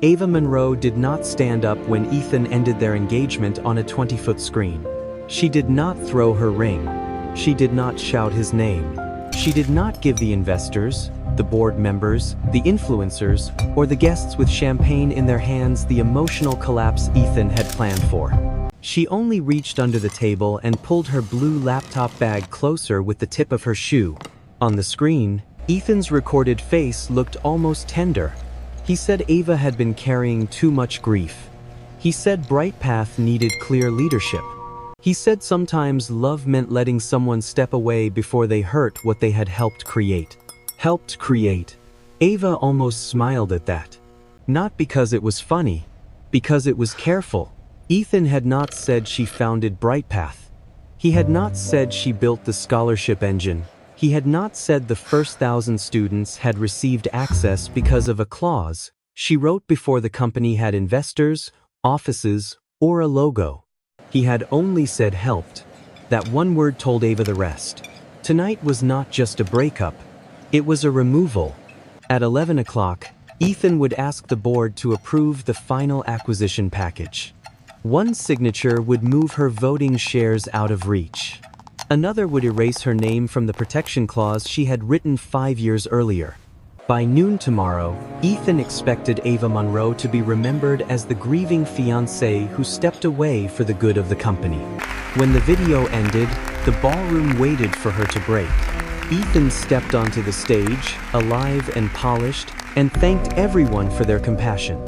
Ava Monroe did not stand up when Ethan ended their engagement on a 20-foot screen. She did not throw her ring. She did not shout his name. She did not give the investors, the board members, the influencers, or the guests with champagne in their hands the emotional collapse Ethan had planned for. She only reached under the table and pulled her blue laptop bag closer with the tip of her shoe. On the screen, Ethan's recorded face looked almost tender. He said Ava had been carrying too much grief. He said BrightPath needed clear leadership. He said sometimes love meant letting someone step away before they hurt what they had helped create. Ava almost smiled at that. Not because it was funny, because it was careful. Ethan had not said she founded BrightPath. He had not said she built the scholarship engine. He had not said the first 1,000 students had received access because of a clause she wrote before the company had investors, offices, or a logo. He had only said helped. That one word told Ava the rest. Tonight was not just a breakup. It was a removal. At 11 o'clock, Ethan would ask the board to approve the final acquisition package. One signature would move her voting shares out of reach. Another would erase her name from the protection clause she had written 5 years earlier. By noon tomorrow, Ethan expected Ava Monroe to be remembered as the grieving fiancé who stepped away for the good of the company. When the video ended, the ballroom waited for her to break. Ethan stepped onto the stage, alive and polished, and thanked everyone for their compassion.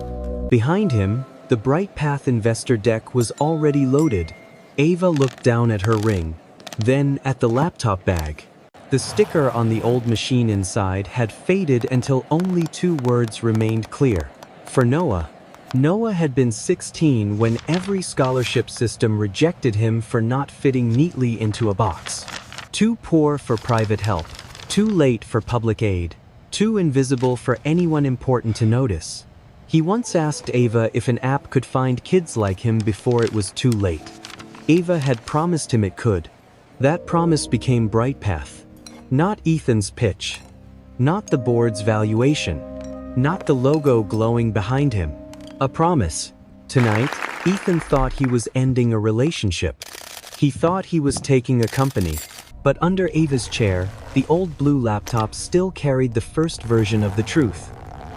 Behind him, the BrightPath investor deck was already loaded. Ava looked down at her ring, then at the laptop bag. The sticker on the old machine inside had faded until only 2 words remained clear. For Noah. Noah had been 16 when every scholarship system rejected him for not fitting neatly into a box. Too poor for private help, too late for public aid, too invisible for anyone important to notice. He once asked Ava if an app could find kids like him before it was too late. Ava had promised him it could. That promise became BrightPath. Not Ethan's pitch. Not the board's valuation. Not the logo glowing behind him. A promise. Tonight, Ethan thought he was ending a relationship. He thought he was taking a company. But under Ava's chair, the old blue laptop still carried the first version of the truth.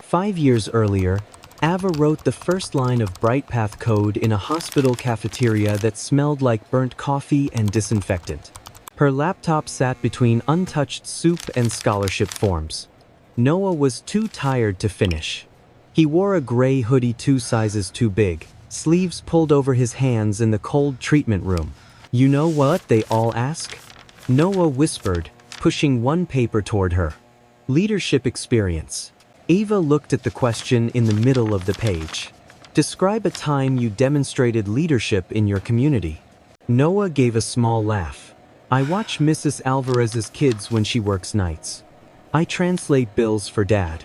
5 years earlier, Ava wrote the first line of BrightPath code in a hospital cafeteria that smelled like burnt coffee and disinfectant. Her laptop sat between untouched soup and scholarship forms. Noah was too tired to finish. He wore a gray hoodie 2 sizes too big, sleeves pulled over his hands in the cold treatment room. "You know what they all ask?" Noah whispered, pushing one paper toward her. Leadership experience. Ava looked at the question in the middle of the page. Describe a time you demonstrated leadership in your community. Noah gave a small laugh. I watch Mrs. Alvarez's kids when she works nights. I translate bills for Dad.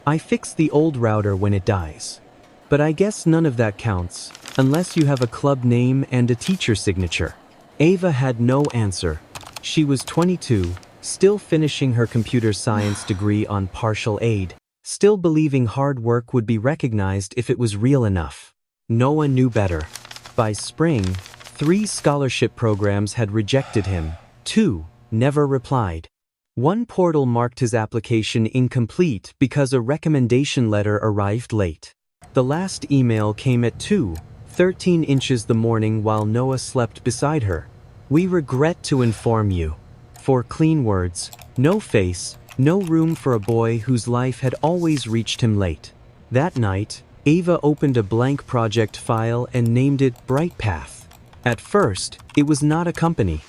I fix the old router when it dies. But I guess none of that counts, unless you have a club name and a teacher signature. Ava had no answer. She was 22, still finishing her computer science degree on partial aid, still believing hard work would be recognized if it was real enough. Noah knew better. By spring, 3 scholarship programs had rejected him. 2 never replied. One portal marked his application incomplete because a recommendation letter arrived late. The last email came at 2:13 inches the morning while Noah slept beside her. We regret to inform you. 4 clean words, no face, no room for a boy whose life had always reached him late. That night, Ava opened a blank project file and named it BrightPath. At first, it was not a company.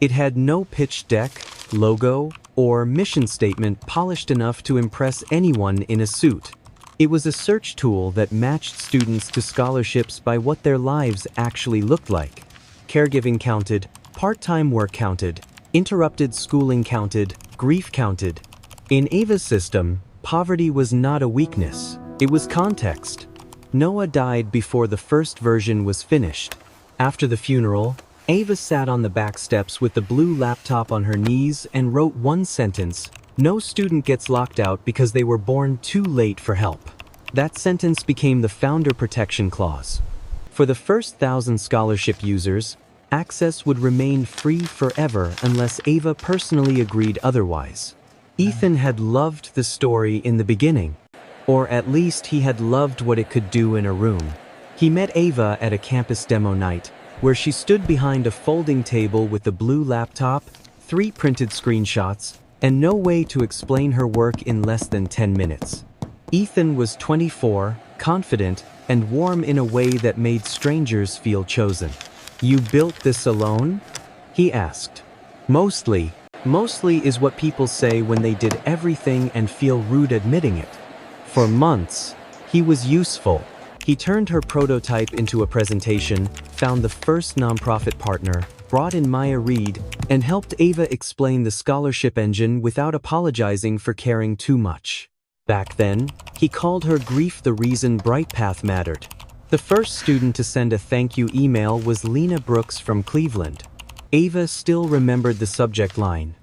It had no pitch deck, logo, or mission statement polished enough to impress anyone in a suit. It was a search tool that matched students to scholarships by what their lives actually looked like. Caregiving counted, part-time work counted, interrupted schooling counted, grief counted. In Ava's system, poverty was not a weakness, it was context. Noah died before the first version was finished. After the funeral, Ava sat on the back steps with the blue laptop on her knees and wrote one sentence: no student gets locked out because they were born too late for help. That sentence became the founder protection clause. For the first 1,000 scholarship users, access would remain free forever unless Ava personally agreed otherwise. Ethan had loved the story in the beginning, or at least he had loved what it could do in a room. He met Ava at a campus demo night, where she stood behind a folding table with a blue laptop, 3 printed screenshots, and no way to explain her work in less than 10 minutes. Ethan was 24, confident, and warm in a way that made strangers feel chosen. "You built this alone?" he asked. Mostly is what people say when they did everything and feel rude admitting it. For months, he was useful. He turned her prototype into a presentation, found the first nonprofit partner, brought in Maya Reed, and helped Ava explain the scholarship engine without apologizing for caring too much. Back then, he called her grief the reason BrightPath mattered. The first student to send a thank you email was Lena Brooks from Cleveland. Ava still remembered the subject line.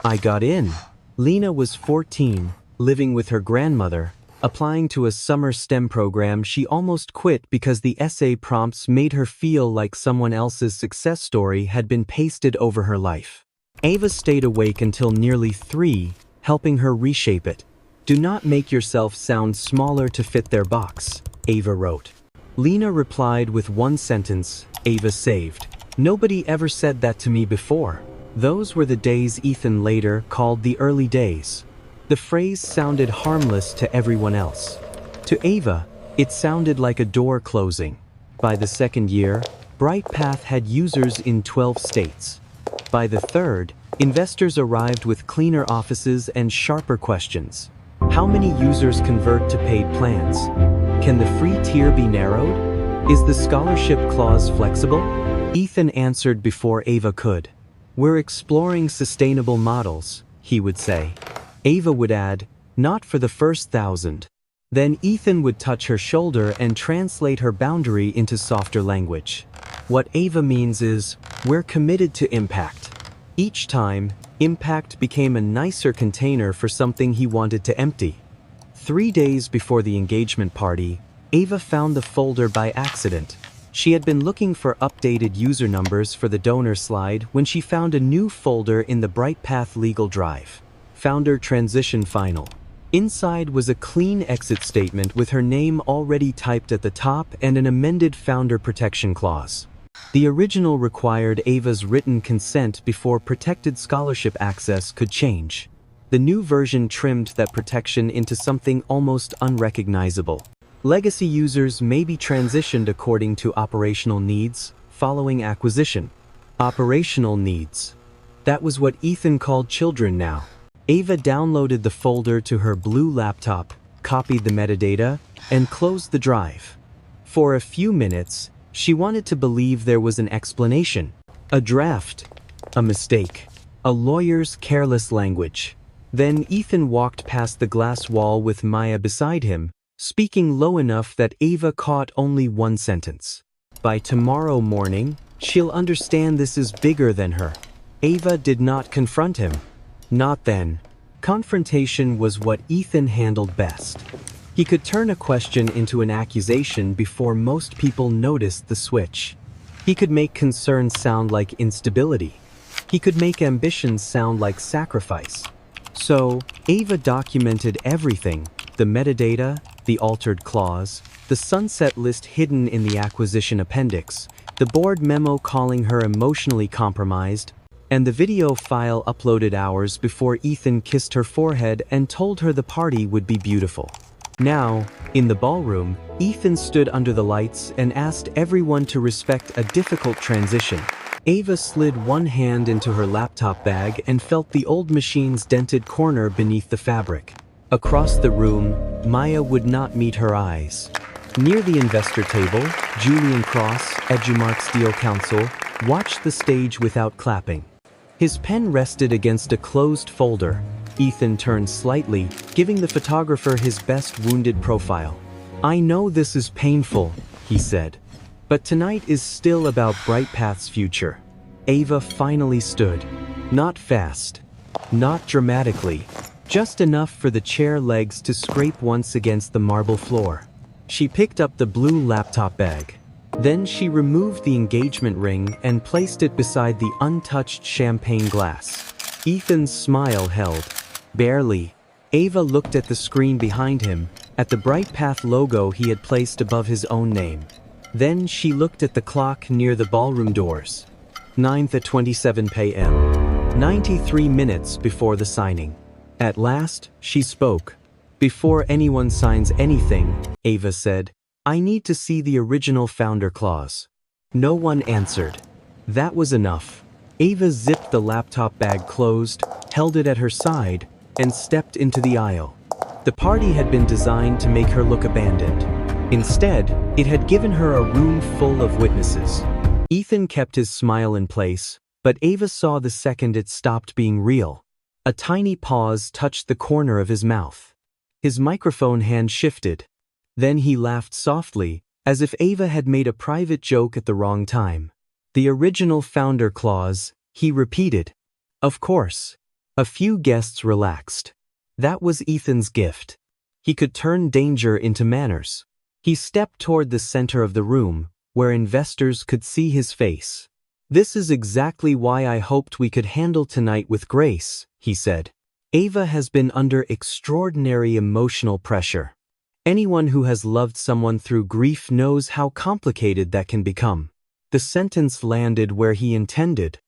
"I got in." Lena was 14, living with her grandmother, applying to a summer STEM program she almost quit because the essay prompts made her feel like someone else's success story had been pasted over her life. Ava stayed awake until nearly 3, helping her reshape it. "Do not make yourself sound smaller to fit their box," Ava wrote. Lena replied with one sentence, "Ava saved. Nobody ever said that to me before." Those were the days Ethan later called the early days. The phrase sounded harmless to everyone else. To Ava, it sounded like a door closing. By the second year, BrightPath had users in 12 states. By the third, investors arrived with cleaner offices and sharper questions. How many users convert to paid plans? Can the free tier be narrowed? Is the scholarship clause flexible? Ethan answered before Ava could. "We're exploring sustainable models," he would say. Ava would add, "Not for the first 1,000. Then Ethan would touch her shoulder and translate her boundary into softer language. What Ava means is, we're committed to impact. Each time, impact became a nicer container for something he wanted to empty. 3 days before the engagement party, Ava found the folder by accident. She had been looking for updated user numbers for the donor slide when she found a new folder in the BrightPath legal drive. Founder Transition Final. Inside was a clean exit statement with her name already typed at the top and an amended founder protection clause. The original required Ava's written consent before protected scholarship access could change. The new version trimmed that protection into something almost unrecognizable. Legacy users may be transitioned according to operational needs following acquisition. Operational needs. That was what Ethan called children now. Ava downloaded the folder to her blue laptop, copied the metadata, and closed the drive. For a few minutes, she wanted to believe there was an explanation. A draft. A mistake. A lawyer's careless language. Then Ethan walked past the glass wall with Maya beside him, speaking low enough that Ava caught only one sentence. "By tomorrow morning, she'll understand this is bigger than her." Ava did not confront him. Not then. Confrontation was what Ethan handled best. He could turn a question into an accusation before most people noticed the switch. He could make concerns sound like instability. He could make ambitions sound like sacrifice. So, Ava documented everything: the metadata, the altered clause, the sunset list hidden in the acquisition appendix, the board memo calling her emotionally compromised, and the video file uploaded hours before Ethan kissed her forehead and told her the party would be beautiful. Now, in the ballroom, Ethan stood under the lights and asked everyone to respect a difficult transition. Ava slid one hand into her laptop bag and felt the old machine's dented corner beneath the fabric. Across the room, Maya would not meet her eyes. Near the investor table, Julian Cross, Edumark's deal counsel, watched the stage without clapping. His pen rested against a closed folder. Ethan turned slightly, giving the photographer his best wounded profile. "I know this is painful," he said, "but tonight is still about BrightPath's future." Ava finally stood. Not fast. Not dramatically. just enough for the chair legs to scrape once against the marble floor. She picked up the blue laptop bag. Then she removed the engagement ring and placed it beside the untouched champagne glass. Ethan's smile held. Barely. Ava looked at the screen behind him, at the BrightPath logo he had placed above his own name. Then she looked at the clock near the ballroom doors. 9:27 p.m. 93 minutes before the signing. At last, she spoke. Before anyone signs anything, Ava said, I need to see the original founder clause. No one answered. That was enough. Ava zipped the laptop bag closed, held it at her side, and stepped into the aisle. The party had been designed to make her look abandoned. Instead, it had given her a room full of witnesses. Ethan kept his smile in place, but Ava saw the second it stopped being real. A tiny pause touched the corner of his mouth. His microphone hand shifted. Then he laughed softly, as if Ava had made a private joke at the wrong time. The original founder clause, he repeated. Of course. A few guests relaxed. That was Ethan's gift. He could turn danger into manners. He stepped toward the center of the room, where investors could see his face. This is exactly why I hoped we could handle tonight with grace, he said. Ava has been under extraordinary emotional pressure. Anyone who has loved someone through grief knows how complicated that can become. The sentence landed where he intended.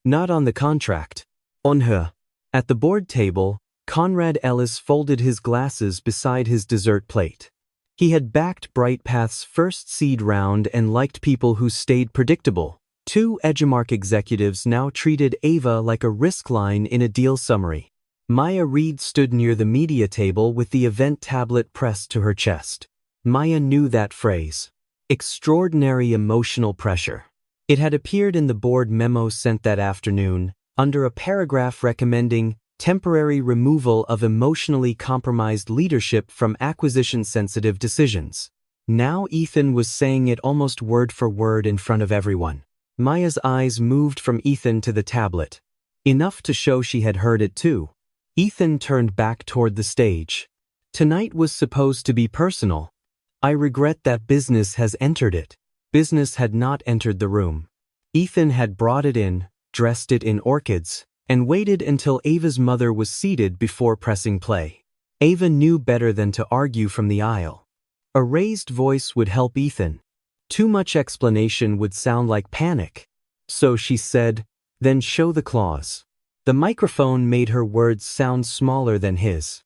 Not on the contract. On her. At the board table, Conrad Ellis folded his glasses beside his dessert plate. He had backed BrightPath's first seed round and liked people who stayed predictable. Two Edgemark executives now treated Ava like a risk line in a deal summary. Maya Reed stood near the media table with the event tablet pressed to her chest. Maya knew that phrase. Extraordinary emotional pressure. It had appeared in the board memo sent that afternoon, under a paragraph recommending temporary removal of emotionally compromised leadership from acquisition-sensitive decisions. Now Ethan was saying it almost word for word in front of everyone. Maya's eyes moved from Ethan to the tablet. Enough to show she had heard it too. Ethan turned back toward the stage. Tonight was supposed to be personal. I regret that business has entered it. Business had not entered the room. Ethan had brought it in, dressed it in orchids, and waited until Ava's mother was seated before pressing play. Ava knew better than to argue from the aisle. A raised voice would help Ethan. Too much explanation would sound like panic. So she said, then show the clause. The microphone made her words sound smaller than his.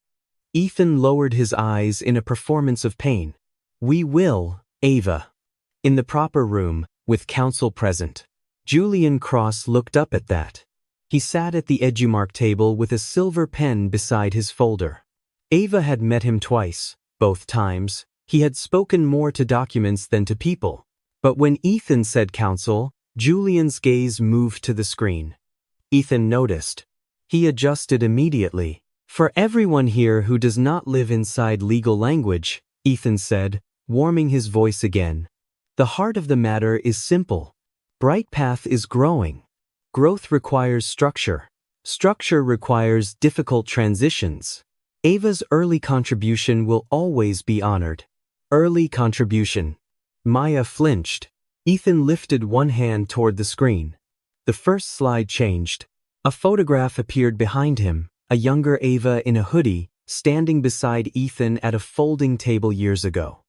Ethan lowered his eyes in a performance of pain. We will, Ava. In the proper room, with counsel present. Julian Cross looked up at that. He sat at the Edumark table with a silver pen beside his folder. Ava had met him twice. Both times, he had spoken more to documents than to people. But when Ethan said counsel, Julian's gaze moved to the screen. Ethan noticed. He adjusted immediately. For everyone here who does not live inside legal language, Ethan said, warming his voice again. The heart of the matter is simple. BrightPath is growing. Growth requires structure. Structure requires difficult transitions. Ava's early contribution will always be honored. Early contribution. Maya flinched. Ethan lifted one hand toward the screen. The first slide changed. A photograph appeared behind him, a younger Ava in a hoodie, standing beside Ethan at a folding table years ago.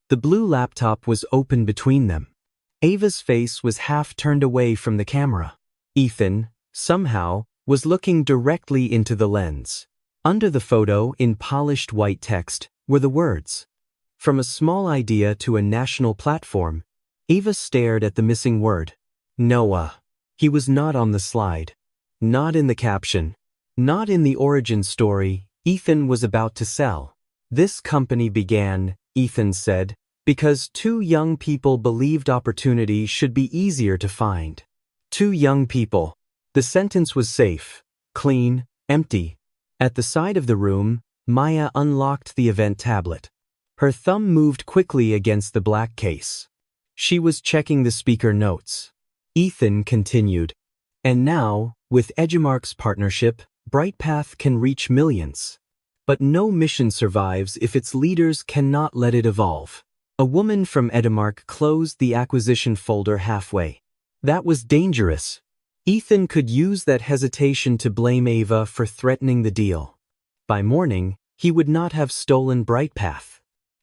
The blue laptop was open between them. Ava's face was half turned away from the camera. Ethan, somehow, was looking directly into the lens. Under the photo, in polished white text, were the words. From a small idea to a national platform, Ava stared at the missing word. Noah. He was not on the slide. Not in the caption. Not in the origin story Ethan was about to sell. This company began, Ethan said, because two young people believed opportunity should be easier to find. Two young people. The sentence was safe, clean, empty. At the side of the room, Maya unlocked the event tablet. Her thumb moved quickly against the black case. She was checking the speaker notes. Ethan continued. And now, with Edumark's partnership, BrightPath can reach millions. But no mission survives if its leaders cannot let it evolve. A woman from Edemark closed the acquisition folder halfway. That was dangerous. Ethan could use that hesitation to blame Ava for threatening the deal. By morning, he would not have stolen Brightpath.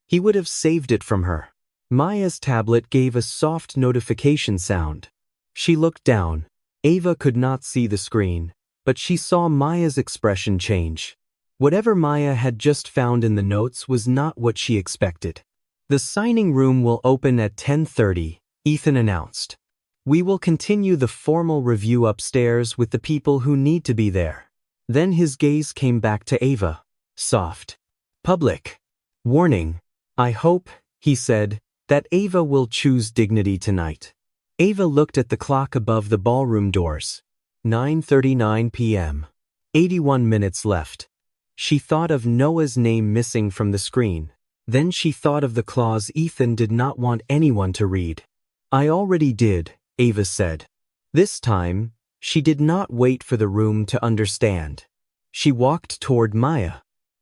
He would have saved it from her. Maya's tablet gave a soft notification sound. She looked down. Ava could not see the screen, but she saw Maya's expression change. Whatever Maya had just found in the notes was not what she expected. The signing room will open at 10:30, Ethan announced. We will continue the formal review upstairs with the people who need to be there. Then his gaze came back to Ava. Soft. Public. Warning. I hope, he said, that Ava will choose dignity tonight. Ava looked at the clock above the ballroom doors. 9:39 p.m. 81 minutes left. She thought of Noah's name missing from the screen. Then she thought of the clause Ethan did not want anyone to read. I already did, Ava said. This time, she did not wait for the room to understand. She walked toward Maya.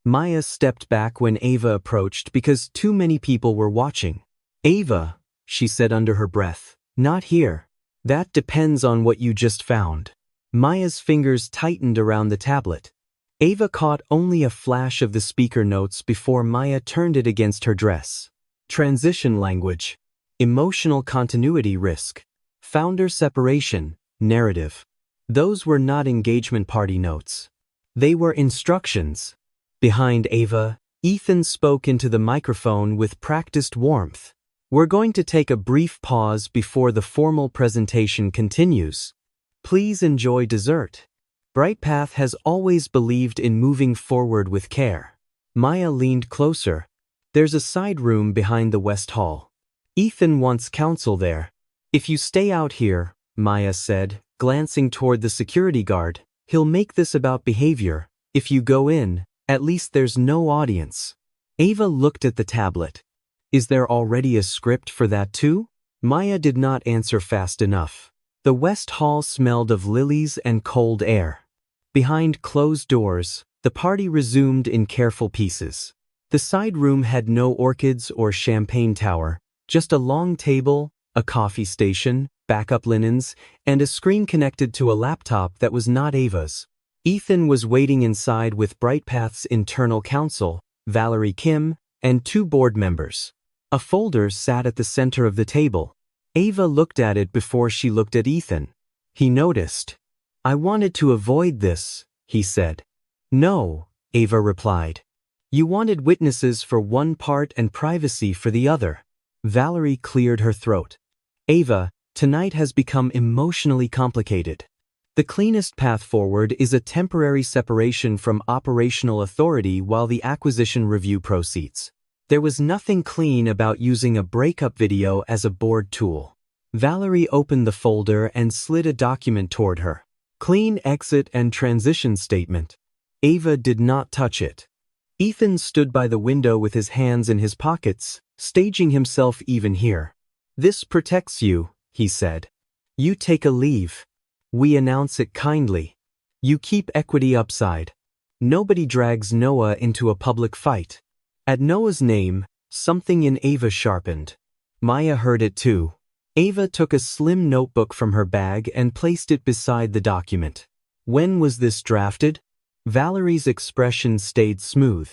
Maya stepped back when Ava approached because too many people were watching. Ava, she said under her breath, not here. That depends on what you just found. Maya's fingers tightened around the tablet. Ava caught only a flash of the speaker notes before Maya turned it against her dress. Transition language. Emotional continuity risk. Founder separation. Narrative. Those were not engagement party notes. They were instructions. Behind Ava, Ethan spoke into the microphone with practiced warmth. We're going to take a brief pause before the formal presentation continues. Please enjoy dessert. Brightpath has always believed in moving forward with care. Maya leaned closer. There's a side room behind the West Hall. Ethan wants counsel there. If you stay out here, Maya said, glancing toward the security guard, he'll make this about behavior. If you go in, at least there's no audience. Ava looked at the tablet. Is there already a script for that too? Maya did not answer fast enough. The West Hall smelled of lilies and cold air. Behind closed doors, the party resumed in careful pieces. The side room had no orchids or champagne tower, just a long table, a coffee station, backup linens, and a screen connected to a laptop that was not Ava's. Ethan was waiting inside with Brightpath's internal counsel, Valerie Kim, and 2 board members. A folder sat at the center of the table. Ava looked at it before she looked at Ethan. He noticed. I wanted to avoid this, he said. No, Ava replied. You wanted witnesses for one part and privacy for the other. Valerie cleared her throat. Ava, tonight has become emotionally complicated. The cleanest path forward is a temporary separation from operational authority while the acquisition review proceeds. There was nothing clean about using a breakup video as a board tool. Valerie opened the folder and slid a document toward her. Clean exit and transition statement. Ava did not touch it. Ethan stood by the window with his hands in his pockets, staging himself even here. This protects you, he said. You take a leave. We announce it kindly. You keep equity upside. Nobody drags Noah into a public fight. At Noah's name, something in Ava sharpened. Maya heard it too. Ava took a slim notebook from her bag and placed it beside the document. When was this drafted? Valerie's expression stayed smooth.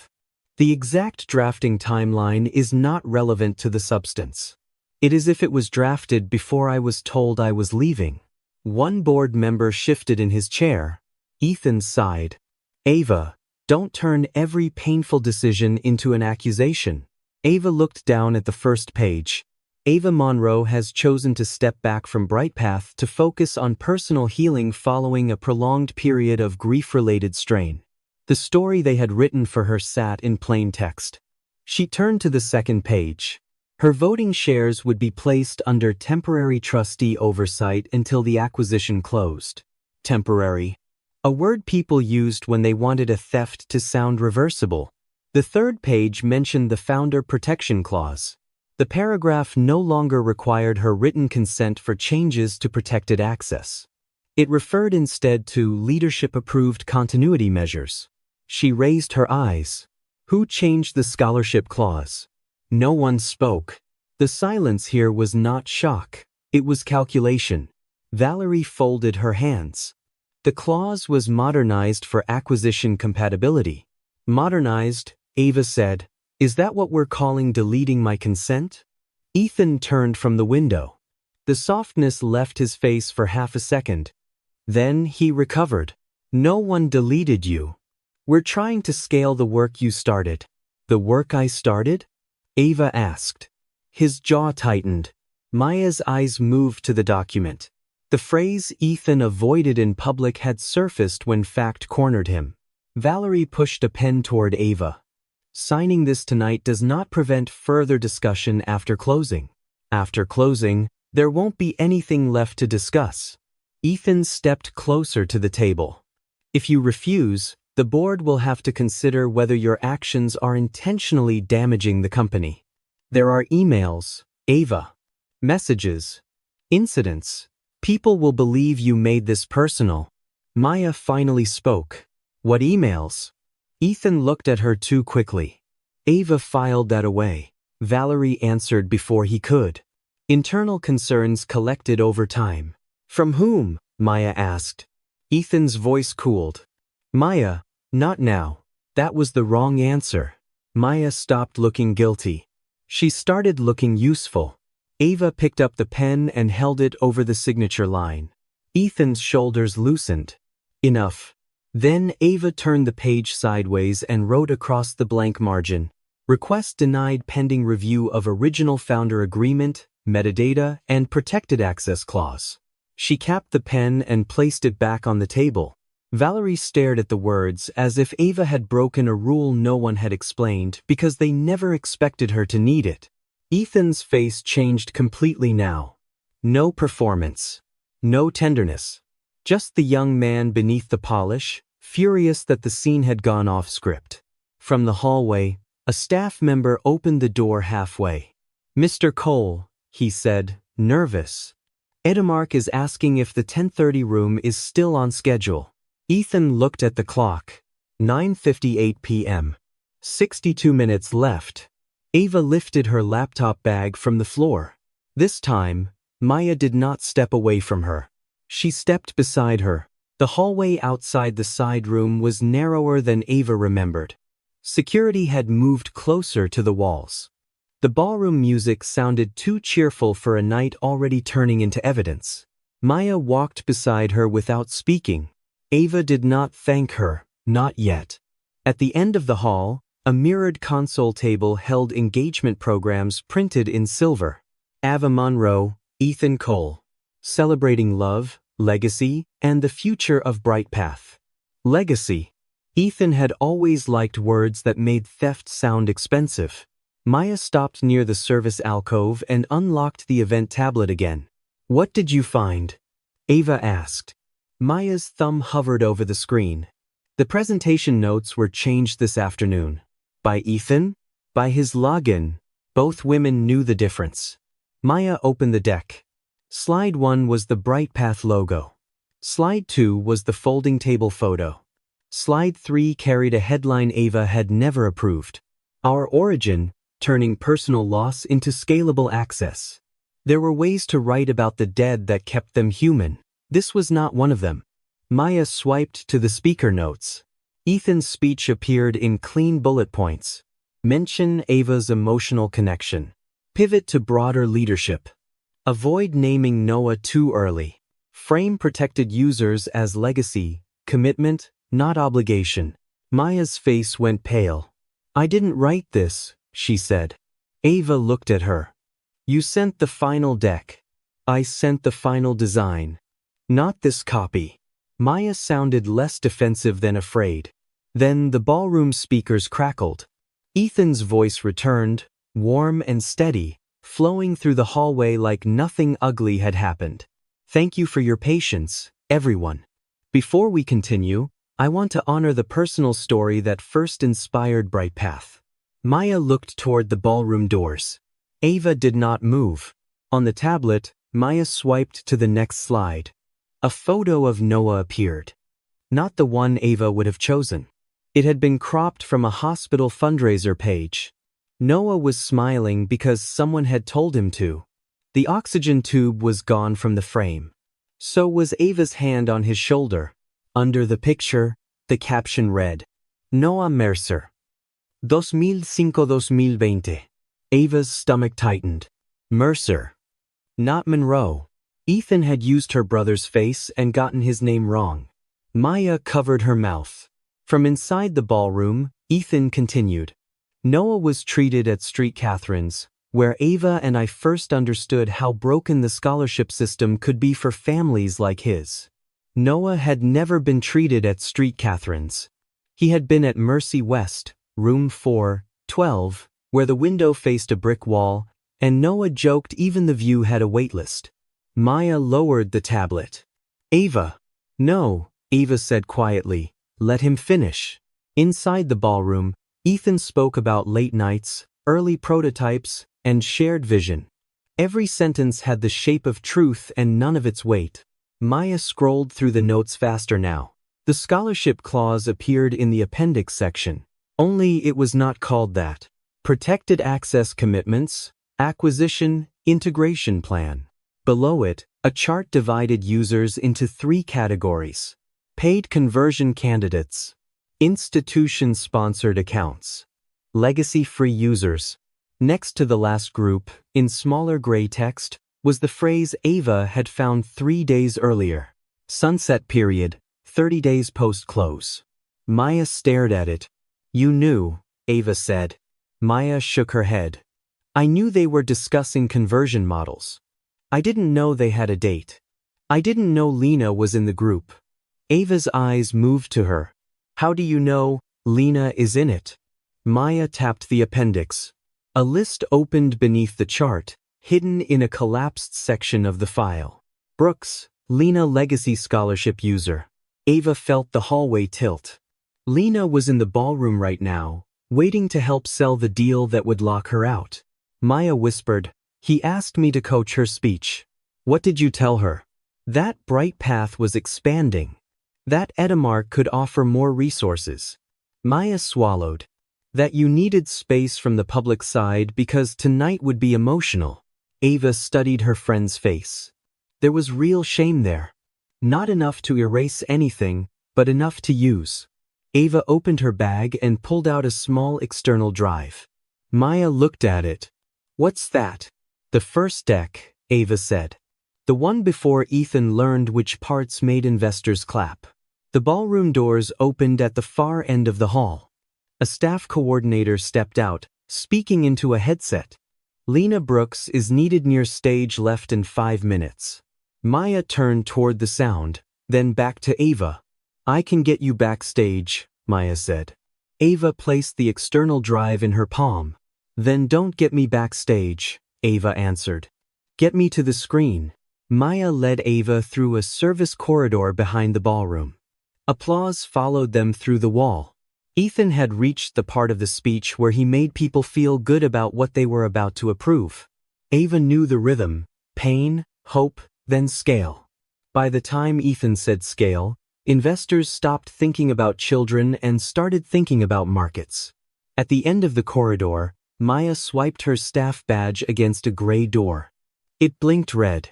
The exact drafting timeline is not relevant to the substance. It is if it was drafted before I was told I was leaving. One board member shifted in his chair. Ethan sighed. Ava, don't turn every painful decision into an accusation. Ava looked down at the first page. Ava Monroe has chosen to step back from Brightpath to focus on personal healing following a prolonged period of grief-related strain. The story they had written for her sat in plain text. She turned to the second page. Her voting shares would be placed under temporary trustee oversight until the acquisition closed. Temporary. A word people used when they wanted a theft to sound reversible. The third page mentioned the Founder Protection Clause. The paragraph no longer required her written consent for changes to protected access. It referred instead to leadership-approved continuity measures. She raised her eyes. Who changed the scholarship clause? No one spoke. The silence here was not shock. It was calculation. Valerie folded her hands. The clause was modernized for acquisition compatibility. Modernized, Ava said. Is that what we're calling deleting my consent? Ethan turned from the window. The softness left his face for half a second. Then he recovered. No one deleted you. We're trying to scale the work you started. The work I started? Ava asked. His jaw tightened. Maya's eyes moved to the document. The phrase Ethan avoided in public had surfaced when fact cornered him. Valerie pushed a pen toward Ava. Signing this tonight does not prevent further discussion after closing. After closing, there won't be anything left to discuss. Ethan stepped closer to the table. If you refuse, the board will have to consider whether your actions are intentionally damaging the company. There are emails, Ava, messages, incidents. People will believe you made this personal. Maya finally spoke. What emails? Ethan looked at her too quickly. Ava filed that away. Valerie answered before he could. Internal concerns collected over time. From whom? Maya asked. Ethan's voice cooled. Maya, not now. That was the wrong answer. Maya stopped looking guilty. She started looking useful. Ava picked up the pen and held it over the signature line. Ethan's shoulders loosened. Enough. Then Ava turned the page sideways and wrote across the blank margin. Request denied pending review of original founder agreement, metadata, and protected access clause. She capped the pen and placed it back on the table. Valerie stared at the words as if Ava had broken a rule no one had explained because they never expected her to need it. Ethan's face changed completely now. No performance. No tenderness. Just the young man beneath the polish, furious that the scene had gone off script. From the hallway, a staff member opened the door halfway. Mr. Cole, he said, nervous. Edemark is asking if the 10:30 room is still on schedule. Ethan looked at the clock. 9:58 p.m. 62 minutes left. Ava lifted her laptop bag from the floor. This time, Maya did not step away from her. She stepped beside her. The hallway outside the side room was narrower than Ava remembered. Security had moved closer to the walls. The ballroom music sounded too cheerful for a night already turning into evidence. Maya walked beside her without speaking. Ava did not thank her, not yet. At the end of the hall, a mirrored console table held engagement programs printed in silver. Ava Monroe, Ethan Cole. Celebrating love, legacy, and the future of Brightpath. Legacy. Ethan had always liked words that made theft sound expensive. Maya stopped near the service alcove and unlocked the event tablet again. What did you find? Ava asked. Maya's thumb hovered over the screen. The presentation notes were changed this afternoon. By Ethan? By his login. Both women knew the difference. Maya opened the deck. Slide 1 was the Brightpath logo. Slide 2 was the folding table photo. Slide 3 carried a headline Ava had never approved. Our origin, turning personal loss into scalable access. There were ways to write about the dead that kept them human. This was not one of them. Maya swiped to the speaker notes. Ethan's speech appeared in clean bullet points. Mention Ava's emotional connection. Pivot to broader leadership. Avoid naming Noah too early. Frame protected users as legacy, commitment, not obligation. Maya's face went pale. I didn't write this, she said. Ava looked at her. You sent the final deck. I sent the final design. Not this copy. Maya sounded less defensive than afraid. Then the ballroom speakers crackled. Ethan's voice returned, warm and steady, flowing through the hallway like nothing ugly had happened. Thank you for your patience, everyone. Before we continue, I want to honor the personal story that first inspired Brightpath. Maya looked toward the ballroom doors. Ava did not move. On the tablet, Maya swiped to the next slide. A photo of Noah appeared. Not the one Ava would have chosen. It had been cropped from a hospital fundraiser page. Noah was smiling because someone had told him to. The oxygen tube was gone from the frame. So was Ava's hand on his shoulder. Under the picture, the caption read, Noah Mercer. 2005-2020. Ava's stomach tightened. Mercer. Not Monroe. Ethan had used her brother's face and gotten his name wrong. Maya covered her mouth. From inside the ballroom, Ethan continued. Noah was treated at Street Catherine's, where Ava and I first understood how broken the scholarship system could be for families like his. Noah had never been treated at Street Catherine's. He had been at Mercy West, room 412, where the window faced a brick wall, and Noah joked even the view had a waitlist. Maya lowered the tablet. Ava. No, Ava said quietly. Let him finish. Inside the ballroom, Ethan spoke about late nights, early prototypes, and shared vision. Every sentence had the shape of truth and none of its weight. Maya scrolled through the notes faster now. The scholarship clause appeared in the appendix section. Only it was not called that. Protected access commitments, acquisition, integration plan. Below it, a chart divided users into 3 categories. Paid conversion candidates, institution-sponsored accounts, legacy-free users. Next to the last group, in smaller gray text, was the phrase Ava had found 3 days earlier. Sunset period, 30 days post-close. Maya stared at it. You knew, Ava said. Maya shook her head. I knew they were discussing conversion models. I didn't know they had a date. I didn't know Lena was in the group. Ava's eyes moved to her. How do you know Lena is in it? Maya tapped the appendix. A list opened beneath the chart, hidden in a collapsed section of the file. Brooks, Lena Legacy Scholarship user. Ava felt the hallway tilt. Lena was in the ballroom right now, waiting to help sell the deal that would lock her out. Maya whispered, he asked me to coach her speech. What did you tell her? That Bright Path was expanding. That Edamark could offer more resources. Maya swallowed. That you needed space from the public side because tonight would be emotional. Ava studied her friend's face. There was real shame there. Not enough to erase anything, but enough to use. Ava opened her bag and pulled out a small external drive. Maya looked at it. What's that? The first deck, Ava said. The one before Ethan learned which parts made investors clap. The ballroom doors opened at the far end of the hall. A staff coordinator stepped out, speaking into a headset. Lena Brooks is needed near stage left in 5 minutes. Maya turned toward the sound, then back to Ava. I can get you backstage, Maya said. Ava placed the external drive in her palm. Then don't get me backstage, Ava answered. Get me to the screen. Maya led Ava through a service corridor behind the ballroom. Applause followed them through the wall. Ethan had reached the part of the speech where he made people feel good about what they were about to approve. Ava knew the rhythm, pain, hope, then scale. By the time Ethan said scale, investors stopped thinking about children and started thinking about markets. At the end of the corridor, Maya swiped her staff badge against a gray door. It blinked red.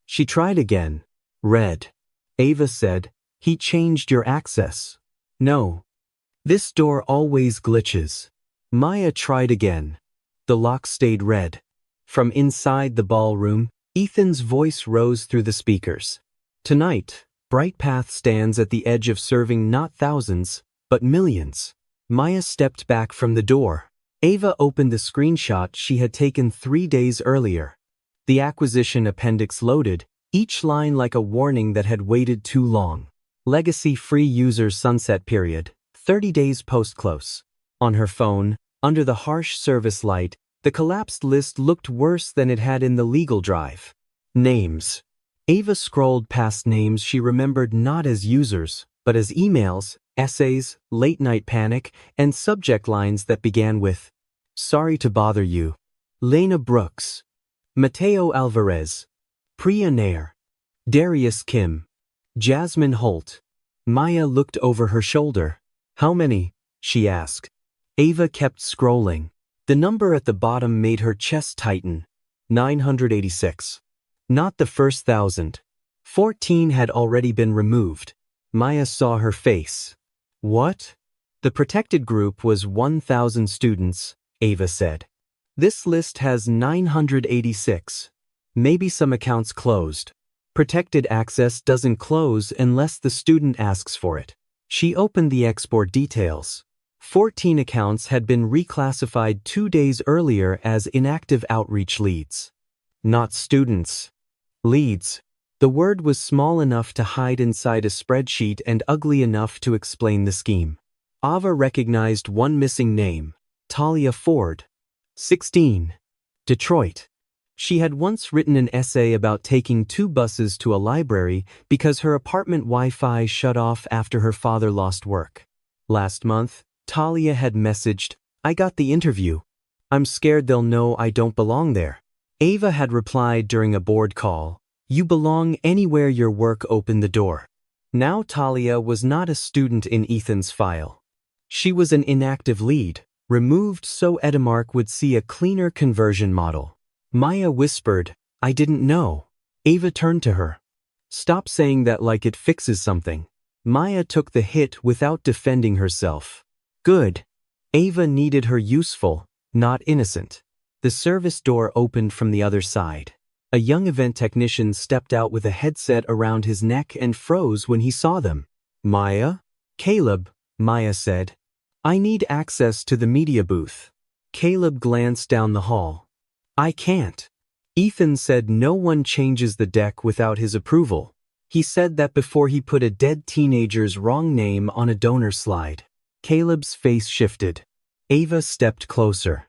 She tried again. Red. Ava said, he changed your access. No. This door always glitches. Maya tried again. The lock stayed red. From inside the ballroom, Ethan's voice rose through the speakers. Tonight, Bright Path stands at the edge of serving not thousands, but millions. Maya stepped back from the door. Ava opened the screenshot she had taken 3 days earlier. The acquisition appendix loaded, each line like a warning that had waited too long. Legacy-free user sunset period, 30 days post-close. On her phone, under the harsh service light, the collapsed list looked worse than it had in the legal drive. Names. Ava scrolled past names she remembered not as users, but as emails, essays, late-night panic, and subject lines that began with, Sorry to bother you. Lena Brooks. Mateo Alvarez. Priya Nair. Darius Kim. Jasmine Holt. Maya looked over her shoulder. How many? she asked. Ava kept scrolling. The number at the bottom made her chest tighten. 986. Not the first 1,000. 14 had already been removed. Maya saw her face. What? The protected group was 1,000 students, Ava said. This list has 986. Maybe some accounts closed. Protected access doesn't close unless the student asks for it. She opened the export details. 14 accounts had been reclassified 2 days earlier as inactive outreach leads. Not students. Leads. The word was small enough to hide inside a spreadsheet and ugly enough to explain the scheme. Ava recognized one missing name. Talia Ford. 16. Detroit. She had once written an essay about taking 2 buses to a library because her apartment Wi-Fi shut off after her father lost work. Last month, Talia had messaged, "I got the interview. I'm scared they'll know I don't belong there." Ava had replied during a board call, "You belong anywhere your work opened the door." Now Talia was not a student in Ethan's file. She was an inactive lead, removed so Edemark would see a cleaner conversion model. Maya whispered, "I didn't know." Ava turned to her. "Stop saying that like it fixes something." Maya took the hit without defending herself. Good. Ava needed her useful, not innocent. The service door opened from the other side. A young event technician stepped out with a headset around his neck and froze when he saw them. "Maya?" "Caleb," Maya said. "I need access to the media booth." Caleb glanced down the hall. "I can't." Ethan said no one changes the deck without his approval. He said that before he put a dead teenager's wrong name on a donor slide. Caleb's face shifted. Ava stepped closer.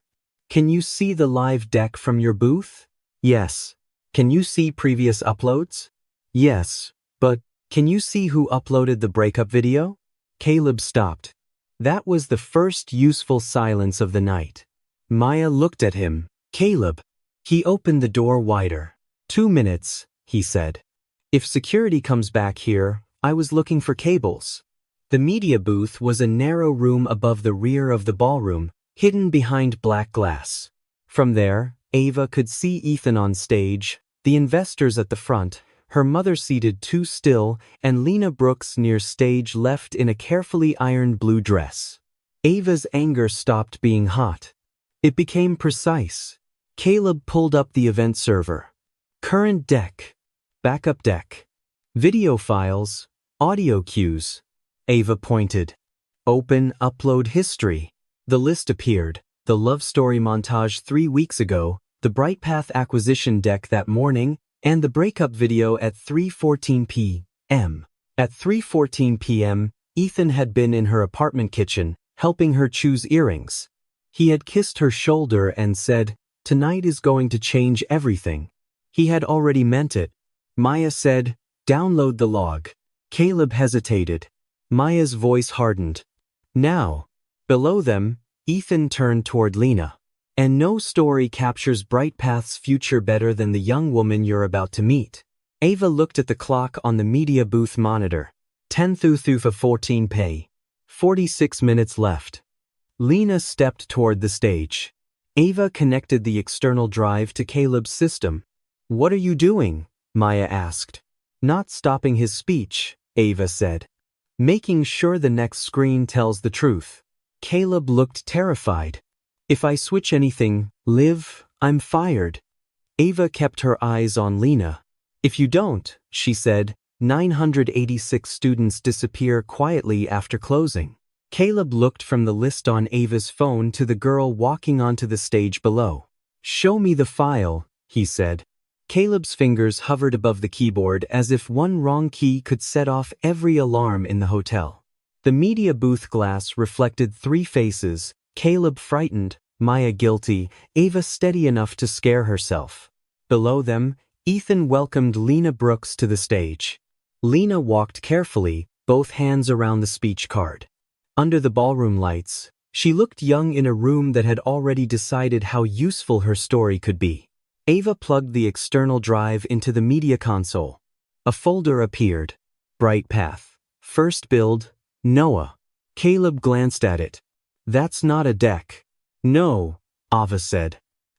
"Can you see the live deck from your booth?" "Yes." "Can you see previous uploads?" "Yes, but can you see who uploaded the breakup video?" Caleb stopped. That was the first useful silence of the night. Maya looked at him. "Caleb." He opened the door wider. 2 minutes, he said. "If security comes back here, I was looking for cables." The media booth was a narrow room above the rear of the ballroom, hidden behind black glass. From there, Ava could see Ethan on stage, the investors at the front, her mother seated too still, and Lena Brooks near stage left in a carefully ironed blue dress. Ava's anger stopped being hot. It became precise. Caleb pulled up the event server. Current deck. Backup deck. Video files. Audio cues. Ava pointed. Open upload history. The list appeared. The love story montage 3 weeks ago, the BrightPath acquisition deck that morning, and the breakup video at 3:14 p.m. At 3:14 p.m., Ethan had been in her apartment kitchen, helping her choose earrings. He had kissed her shoulder and said, "Tonight is going to change everything." He had already meant it. Maya said, "Download the log." Caleb hesitated. Maya's voice hardened. "Now." Below them, Ethan turned toward Lena. "And no story captures BrightPath's future better than the young woman you're about to meet." Ava looked at the clock on the media booth monitor. 10:14 p.m. 46 minutes left. Lena stepped toward the stage. Ava connected the external drive to Caleb's system. "What are you doing?" Maya asked. "Not stopping his speech," Ava said. "Making sure the next screen tells the truth." Caleb looked terrified. "If I switch anything, Liv, I'm fired." Ava kept her eyes on Lena. "If you don't," she said, 986 students disappear quietly after closing. Caleb looked from the list on Ava's phone to the girl walking onto the stage below. "Show me the file," he said. Caleb's fingers hovered above the keyboard as if one wrong key could set off every alarm in the hotel. The media booth glass reflected 3 faces, Caleb frightened, Maya guilty, Ava steady enough to scare herself. Below them, Ethan welcomed Lena Brooks to the stage. Lena walked carefully, both hands around the speech card. Under the ballroom lights, she looked young in a room that had already decided how useful her story could be. Ava plugged the external drive into the media console. A folder appeared. BrightPath. First build, Noah. Caleb glanced at it. That's not a deck. No, Ava said.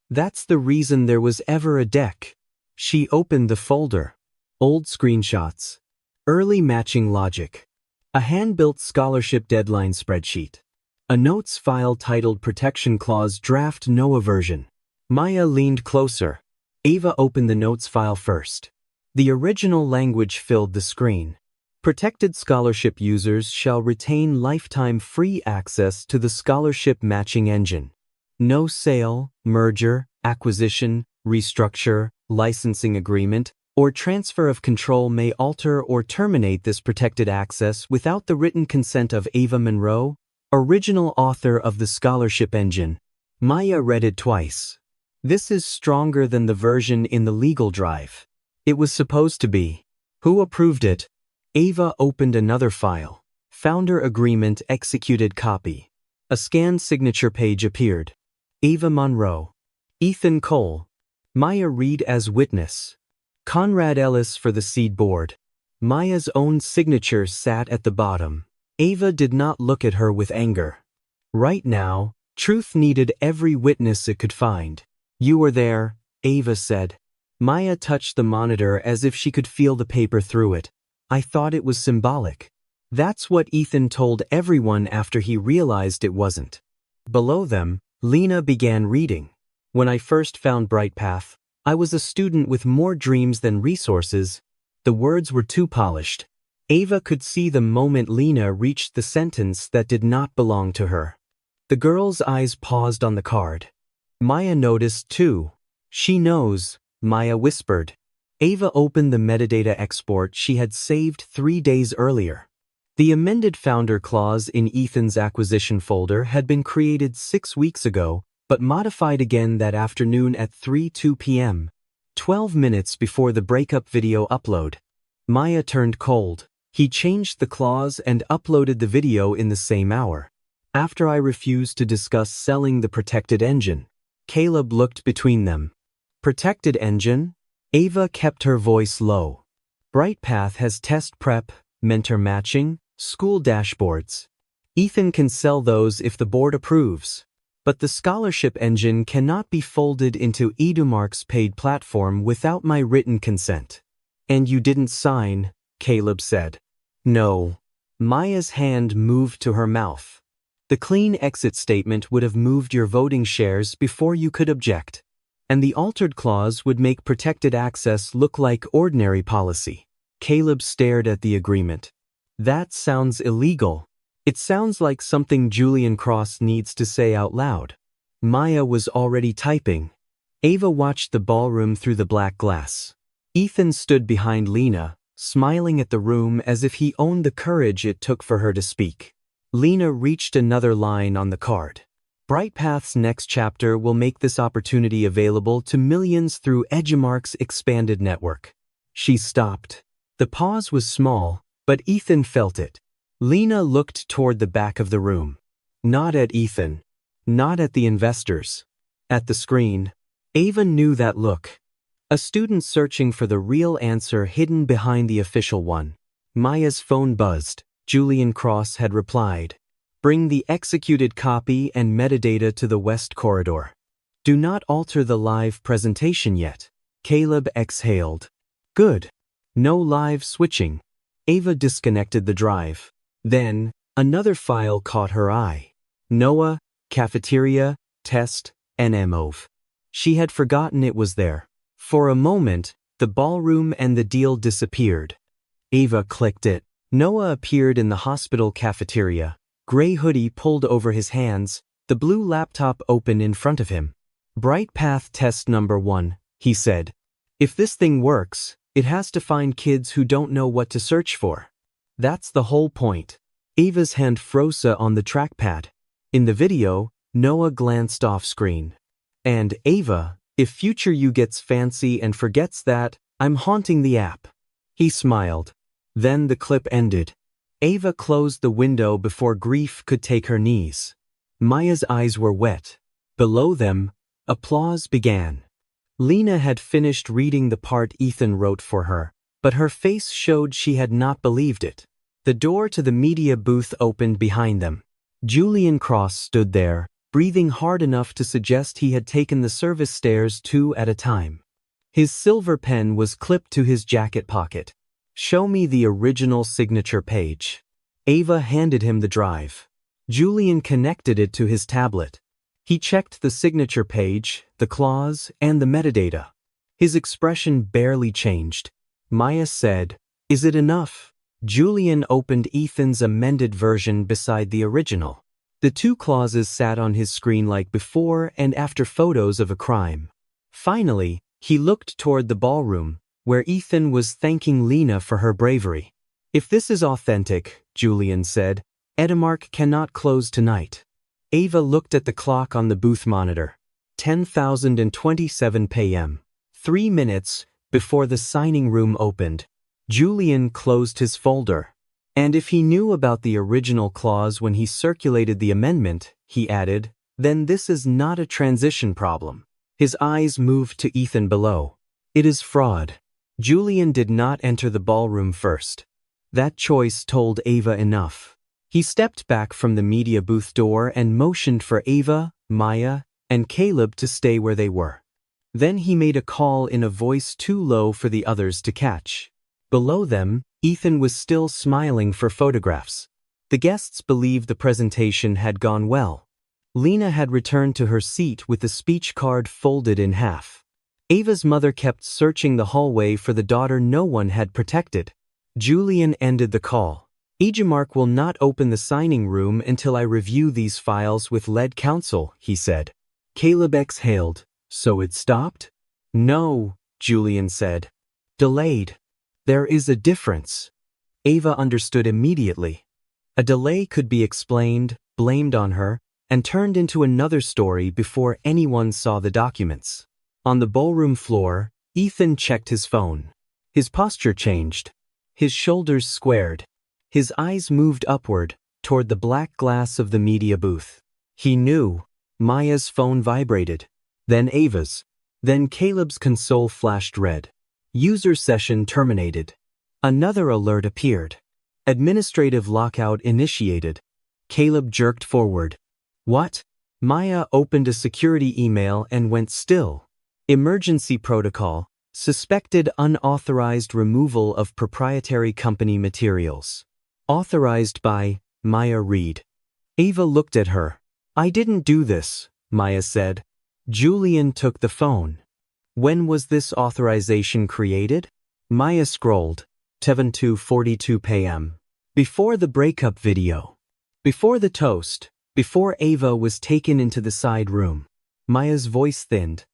That's the reason there was ever a deck. She opened the folder. Old screenshots. Early matching logic. A hand-built scholarship deadline spreadsheet. A notes file titled Protection Clause Draft Noah version. Maya leaned closer. Ava opened the notes file first. The original language filled the screen. Protected scholarship users shall retain lifetime free access to the scholarship matching engine. No sale, merger, acquisition, restructure, licensing agreement, or transfer of control may alter or terminate this protected access without the written consent of Ava Monroe, original author of the scholarship engine. Maya read it twice. This is stronger than the version in the legal drive. It was supposed to be. Who approved it? Ava opened another file. Founder agreement executed copy. A scanned signature page appeared. Ava Monroe. Ethan Cole. Maya read as witness. Conrad Ellis for the seed board. Maya's own signature sat at the bottom. Ava did not look at her with anger. Right now, truth needed every witness it could find. You were there, Ava said. Maya touched the monitor as if she could feel the paper through it. I thought it was symbolic. That's what Ethan told everyone after he realized it wasn't. Below them, Lena began reading. When I first found Brightpath, I was a student with more dreams than resources. The words were too polished. Ava could see the moment Lena reached the sentence that did not belong to her. The girl's eyes paused on the card. Maya noticed too. She knows, Maya whispered. Ava opened the metadata export she had saved 3 days earlier. The amended founder clause in Ethan's acquisition folder had been created 6 weeks ago, but modified again that afternoon at 3:02 p.m., 12 minutes before the breakup video upload. Maya turned cold. He changed the clause and uploaded the video in the same hour. After I refused to discuss selling the protected engine. Caleb looked between them. Protected engine? Ava kept her voice low. Brightpath has test prep, mentor matching, school dashboards. Ethan can sell those if the board approves. But the scholarship engine cannot be folded into Edumark's paid platform without my written consent. And you didn't sign, Caleb said. No. Maya's hand moved to her mouth. The clean exit statement would have moved your voting shares before you could object. And the altered clause would make protected access look like ordinary policy. Caleb stared at the agreement. That sounds illegal. It sounds like something Julian Cross needs to say out loud. Maya was already typing. Ava watched the ballroom through the black glass. Ethan stood behind Lena, smiling at the room as if he owned the courage it took for her to speak. Lena reached another line on the card. Brightpath's next chapter will make this opportunity available to millions through Edumark's expanded network. She stopped. The pause was small, but Ethan felt it. Lena looked toward the back of the room. Not at Ethan. Not at the investors. At the screen. Ava knew that look. A student searching for the real answer hidden behind the official one. Maya's phone buzzed. Julian Cross had replied. Bring the executed copy and metadata to the West Corridor. Do not alter the live presentation yet. Caleb exhaled. Good. No live switching. Ava disconnected the drive. Then, another file caught her eye. Noah, cafeteria, test, NMOV. She had forgotten it was there. For a moment, the ballroom and the deal disappeared. Ava clicked it. Noah appeared in the hospital cafeteria, gray hoodie pulled over his hands, the blue laptop open in front of him. Brightpath test number 1, he said. If this thing works, it has to find kids who don't know what to search for. That's the whole point. Ava's hand froze on the trackpad. In the video, Noah glanced off screen. And Ava, if future you gets fancy and forgets that, I'm haunting the app. He smiled. Then the clip ended. Ava closed the window before grief could take her knees. Maya's eyes were wet. Below them, applause began. Lena had finished reading the part Ethan wrote for her, but her face showed she had not believed it. The door to the media booth opened behind them. Julian Cross stood there, breathing hard enough to suggest he had taken the service stairs 2 at a time. His silver pen was clipped to his jacket pocket. "Show me the original signature page." Ava handed him the drive. Julian connected it to his tablet. He checked the signature page, the clause, and the metadata. His expression barely changed. Maya said, "Is it enough?" Julian opened Ethan's amended version beside the original. The 2 clauses sat on his screen like before and after photos of a crime. Finally, he looked toward the ballroom, where Ethan was thanking Lena for her bravery. "If this is authentic," Julian said, "Edemark cannot close tonight." Ava looked at the clock on the booth monitor. 10:27 p.m. 3 minutes before the signing room opened. Julian closed his folder. "And if he knew about the original clause when he circulated the amendment," he added, "then this is not a transition problem." His eyes moved to Ethan below. "It is fraud." Julian did not enter the ballroom first. That choice told Ava enough. He stepped back from the media booth door and motioned for Ava, Maya, and Caleb to stay where they were. Then he made a call in a voice too low for the others to catch. Below them, Ethan was still smiling for photographs. The guests believed the presentation had gone well. Lena had returned to her seat with the speech card folded in half. Ava's mother kept searching the hallway for the daughter no one had protected. Julian ended the call. "Edemark will not open the signing room until I review these files with lead counsel," he said. Caleb exhaled. "So it stopped?" "No," Julian said. "Delayed. There is a difference." Ava understood immediately. A delay could be explained, blamed on her, and turned into another story before anyone saw the documents. On the ballroom floor, Ethan checked his phone. His posture changed. His shoulders squared. His eyes moved upward, toward the black glass of the media booth. He knew. Maya's phone vibrated. Then Ava's. Then Caleb's console flashed red. User session terminated. Another alert appeared. Administrative lockout initiated. Caleb jerked forward. "What?" Maya opened a security email and went still. "Emergency protocol. Suspected unauthorized removal of proprietary company materials. Authorized by Maya Reed." Ava looked at her. "I didn't do this," Maya said. Julian took the phone. "When was this authorization created?" Maya scrolled. 7:42 p.m. Before the breakup video. Before the toast. Before Ava was taken into the side room. Maya's voice thinned.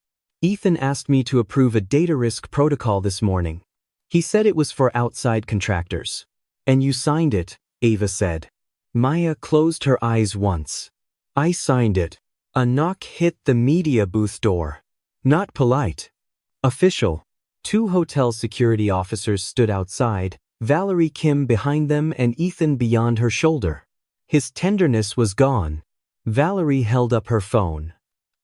"Ethan asked me to approve a data risk protocol this morning. He said it was for outside contractors." "And you signed it," Ava said. Maya closed her eyes once. "I signed it." A knock hit the media booth door. Not polite. Official. 2 hotel security officers stood outside, Valerie Kim behind them and Ethan beyond her shoulder. His tenderness was gone. Valerie held up her phone.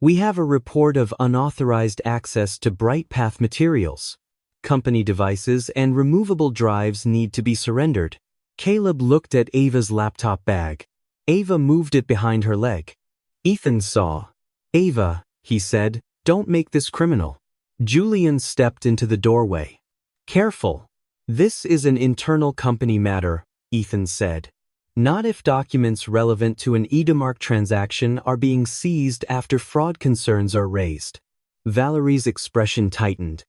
"We have a report of unauthorized access to BrightPath materials. Company devices and removable drives need to be surrendered." Caleb looked at Ava's laptop bag. Ava moved it behind her leg. Ethan saw. "Ava," he said, "don't make this criminal." Julian stepped into the doorway. "Careful. This is an internal company matter," Ethan said. "Not if documents relevant to an Edemark transaction are being seized after fraud concerns are raised." Valerie's expression tightened.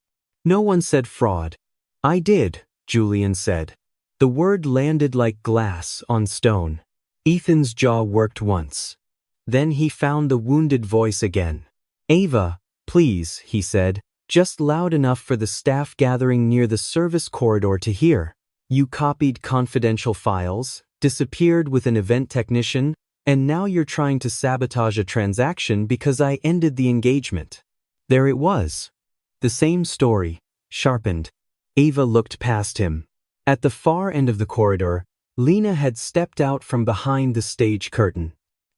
"No one said fraud." "I did," Julian said. The word landed like glass on stone. Ethan's jaw worked once. Then he found the wounded voice again. "Ava, please," he said, just loud enough for the staff gathering near the service corridor to hear. "You copied confidential files, disappeared with an event technician, and now you're trying to sabotage a transaction because I ended the engagement." There it was. The same story, sharpened. Ava looked past him. At the far end of the corridor, Lena had stepped out from behind the stage curtain.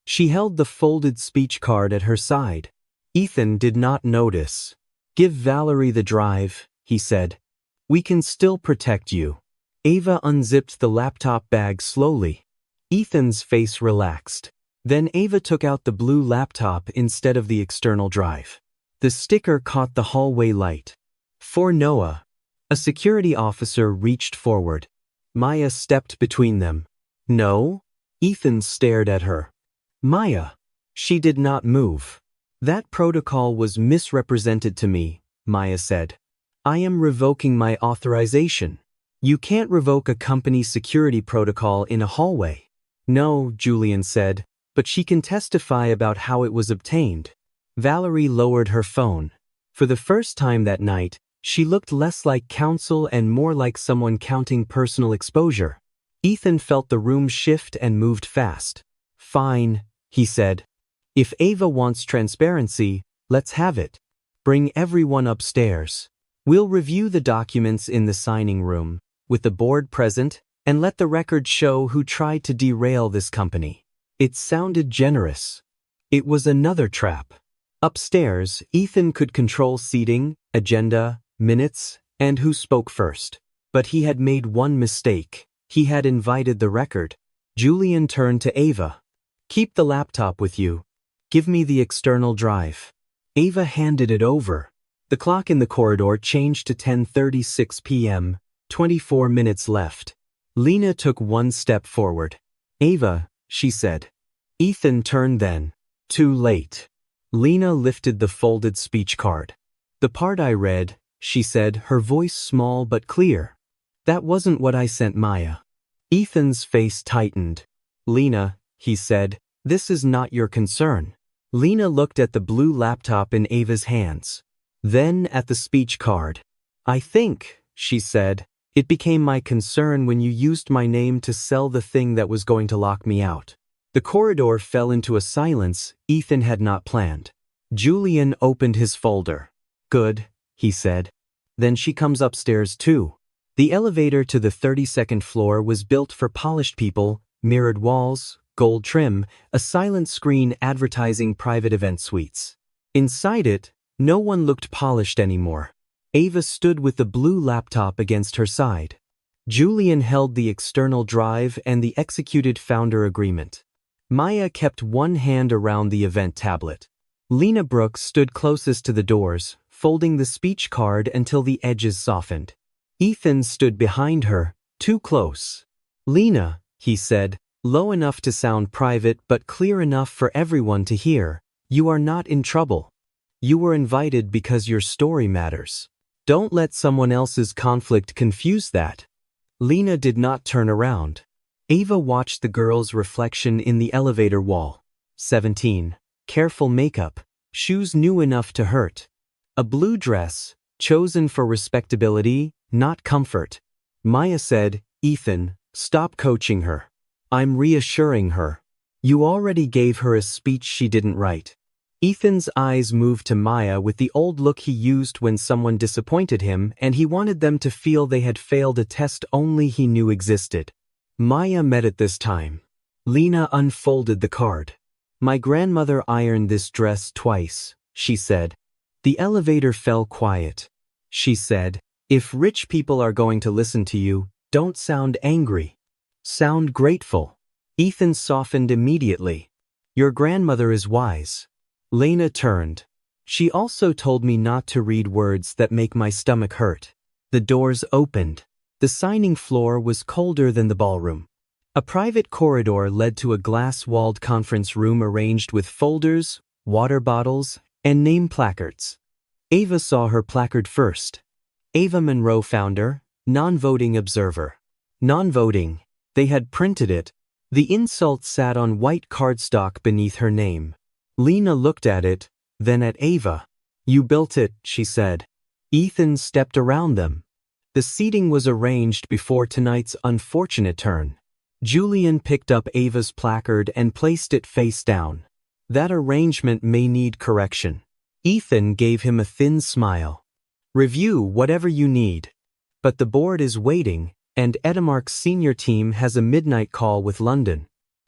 She held the folded speech card at her side. Ethan did not notice. "Give Valerie the drive," he said. "We can still protect you." Ava unzipped the laptop bag slowly. Ethan's face relaxed. Then Ava took out the blue laptop instead of the external drive. The sticker caught the hallway light. For Noah. A security officer reached forward. Maya stepped between them. No? Ethan stared at her. Maya. She did not move. That protocol was misrepresented to me, Maya said. I am revoking my authorization. You can't revoke a company security protocol in a hallway. No, Julian said, but she can testify about how it was obtained. Valerie lowered her phone. For the first time that night, she looked less like counsel and more like someone counting personal exposure. Ethan felt the room shift and moved fast. Fine, he said. If Ava wants transparency, let's have it. Bring everyone upstairs. We'll review the documents in the signing room, with the board present, and let the record show who tried to derail this company. It sounded generous. It was another trap. Upstairs, Ethan could control seating, agenda, minutes, and who spoke first. But he had made one mistake. He had invited the record. Julian turned to Ava. Keep the laptop with you. Give me the external drive. Ava handed it over. The clock in the corridor changed to 10:36 p.m., 24 minutes left. Lena took one step forward. Ava, she said. Ethan turned then. Too late. Lena lifted the folded speech card. The part I read, she said, her voice small but clear. That wasn't what I sent Maya. Ethan's face tightened. Lena, he said, this is not your concern. Lena looked at the blue laptop in Ava's hands. Then at the speech card. I think, she said, it became my concern when you used my name to sell the thing that was going to lock me out. The corridor fell into a silence Ethan had not planned. Julian opened his folder. Good, he said. Then she comes upstairs too. The elevator to the 32nd floor was built for polished people, mirrored walls, gold trim, a silent screen advertising private event suites. Inside it, no one looked polished anymore. Ava stood with the blue laptop against her side. Julian held the external drive and the executed founder agreement. Maya kept one hand around the event tablet. Lena Brooks stood closest to the doors, folding the speech card until the edges softened. Ethan stood behind her, too close. Lena, he said, low enough to sound private but clear enough for everyone to hear, you are not in trouble. You were invited because your story matters. Don't let someone else's conflict confuse that. Lena did not turn around. Ava watched the girl's reflection in the elevator wall. 17. Careful makeup. Shoes new enough to hurt. A blue dress, chosen for respectability, not comfort. Maya said, Ethan, stop coaching her. I'm reassuring her. You already gave her a speech she didn't write. Ethan's eyes moved to Maya with the old look he used when someone disappointed him, and he wanted them to feel they had failed a test only he knew existed. Maya met it this time. Lena unfolded the card. My grandmother ironed this dress twice, she said. The elevator fell quiet. She said, if rich people are going to listen to you, don't sound angry. Sound grateful. Ethan softened immediately. Your grandmother is wise. Lena turned. She also told me not to read words that make my stomach hurt. The doors opened. The signing floor was colder than the ballroom. A private corridor led to a glass-walled conference room arranged with folders, water bottles, and name placards. Ava saw her placard first. Ava Monroe founder, non-voting observer. Non-voting. They had printed it. The insult sat on white cardstock beneath her name. Lena looked at it, then at Ava. You built it, she said. Ethan stepped around them. The seating was arranged before tonight's unfortunate turn. Julian picked up Ava's placard and placed it face down. That arrangement may need correction. Ethan gave him a thin smile. Review whatever you need. But the board is waiting, and Edemark's senior team has a midnight call with London.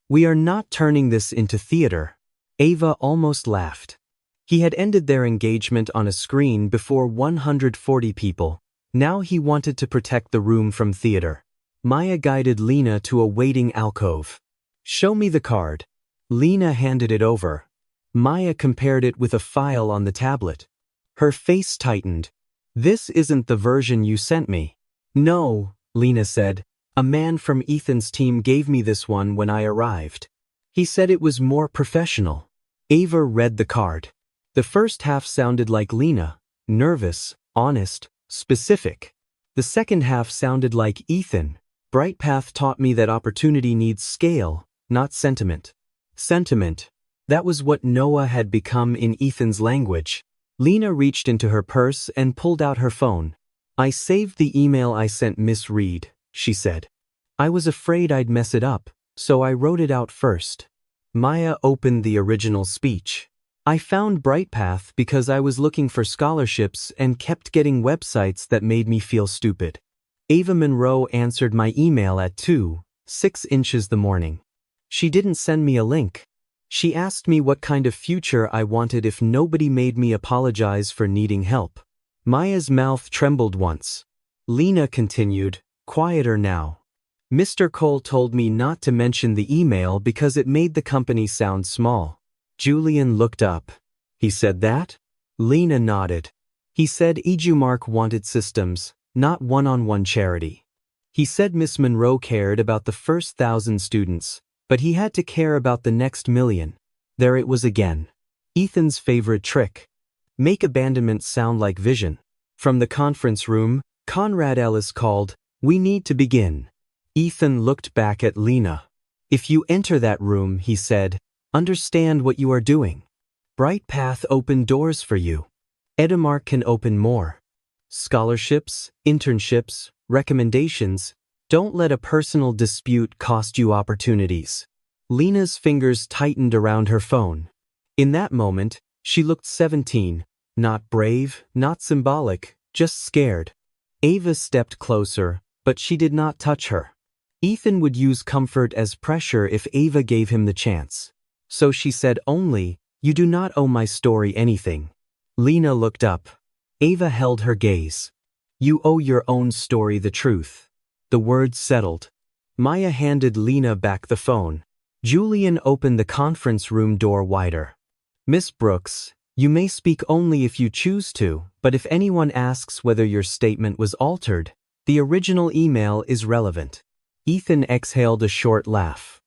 We are not turning this into theater. Ava almost laughed. He had ended their engagement on a screen before 140 people. Now he wanted to protect the room from theater. Maya guided Lena to a waiting alcove. "Show me the card." Lena handed it over. Maya compared it with a file on the tablet. Her face tightened. "This isn't the version you sent me." "No," Lena said. "A man from Ethan's team gave me this one when I arrived. He said it was more professional." Ava read the card. The first half sounded like Lena, nervous, honest, specific. The second half sounded like Ethan. "Brightpath taught me that opportunity needs scale, not sentiment." Sentiment. That was what Noah had become in Ethan's language. Lena reached into her purse and pulled out her phone. "I saved the email I sent Miss Reed," she said. "I was afraid I'd mess it up, so I wrote it out first." Maya opened the original speech. "I found Brightpath because I was looking for scholarships and kept getting websites that made me feel stupid. Ava Monroe answered my email at 2:06 the morning. She didn't send me a link. She asked me what kind of future I wanted if nobody made me apologize for needing help." Maya's mouth trembled once. Lena continued, quieter now. "Mr. Cole told me not to mention the email because it made the company sound small." Julian looked up. "He said that?" Lena nodded. "He said Ejumark wanted systems, not one-on-one charity. He said Miss Monroe cared about the first 1,000 students, but he had to care about the next million." There it was again. Ethan's favorite trick. Make abandonment sound like vision. From the conference room, Conrad Ellis called, "We need to begin." Ethan looked back at Lena. "If you enter that room," he said, "understand what you are doing. Brightpath opened doors for you. Ejumark can open more. Scholarships, internships, recommendations. Don't let a personal dispute cost you opportunities." Lena's fingers tightened around her phone. In that moment, she looked 17, not brave, not symbolic, just scared. Ava stepped closer, but she did not touch her. Ethan would use comfort as pressure if Ava gave him the chance. So she said only, "You do not owe my story anything." Lena looked up. Ava held her gaze. "You owe your own story the truth." The words settled. Maya handed Lena back the phone. Julian opened the conference room door wider. "Miss Brooks, you may speak only if you choose to, but if anyone asks whether your statement was altered, the original email is relevant." Ethan exhaled a short laugh.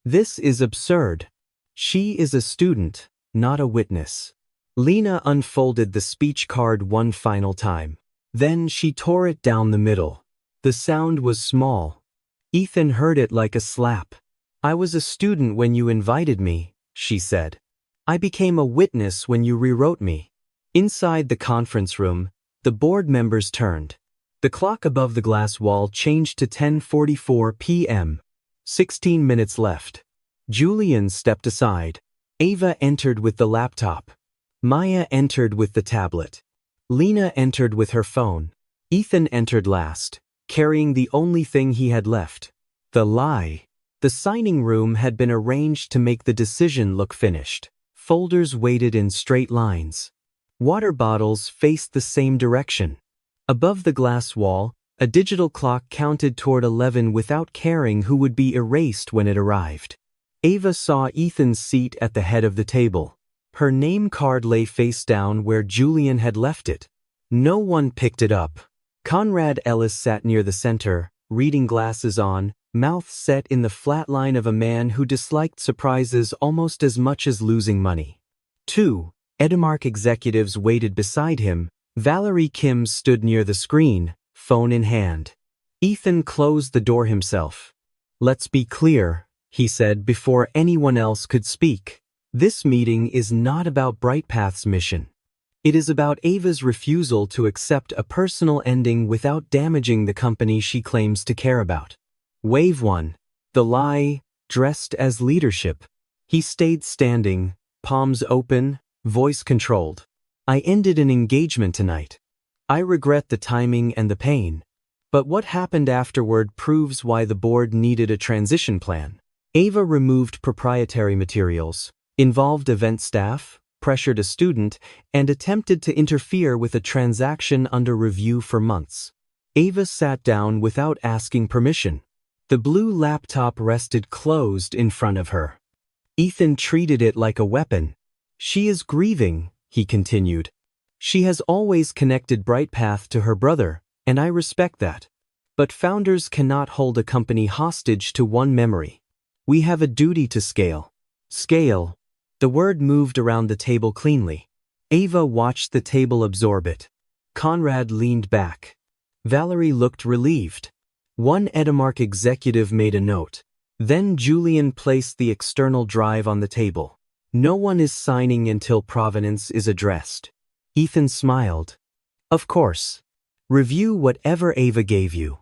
"This is absurd. She is a student, not a witness." Lena unfolded the speech card one final time. Then she tore it down the middle. The sound was small. Ethan heard it like a slap. "I was a student when you invited me," she said. "I became a witness when you rewrote me." Inside the conference room, the board members turned. The clock above the glass wall changed to 10:44 p.m. 16 minutes left. Julian stepped aside. Ava entered with the laptop. Maya entered with the tablet. Lena entered with her phone. Ethan entered last, carrying the only thing he had left: the lie. The signing room had been arranged to make the decision look finished. Folders waited in straight lines. Water bottles faced the same direction. Above the glass wall, a digital clock counted toward 11 without caring who would be erased when it arrived. Ava saw Ethan's seat at the head of the table. Her name card lay face down where Julian had left it. No one picked it up. Conrad Ellis sat near the center, reading glasses on, mouth set in the flat line of a man who disliked surprises almost as much as losing money. 2 Ejumark executives waited beside him. Valerie Kim stood near the screen, phone in hand. Ethan closed the door himself. "Let's be clear," he said before anyone else could speak. "This meeting is not about Brightpath's mission. It is about Ava's refusal to accept a personal ending without damaging the company she claims to care about." Wave 1. The lie, dressed as leadership. He stayed standing, palms open, voice controlled. "I ended an engagement tonight. I regret the timing and the pain. But what happened afterward proves why the board needed a transition plan." Ava removed proprietary materials, involved event staff, pressured a student, and attempted to interfere with a transaction under review for months. Ava sat down without asking permission. The blue laptop rested closed in front of her. Ethan treated it like a weapon. She is grieving, he continued. She has always connected BrightPath to her brother, and I respect that. But founders cannot hold a company hostage to one memory. We have a duty to scale. Scale. The word moved around the table cleanly. Ava watched the table absorb it. Conrad leaned back. Valerie looked relieved. One Edimark executive made a note. Then Julian placed the external drive on the table. No one is signing until provenance is addressed. Ethan smiled. Of course. Review whatever Ava gave you.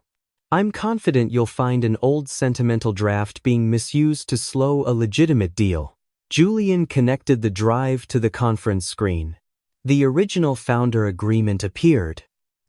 I'm confident you'll find an old sentimental draft being misused to slow a legitimate deal. Julian connected the drive to the conference screen. The original founder agreement appeared.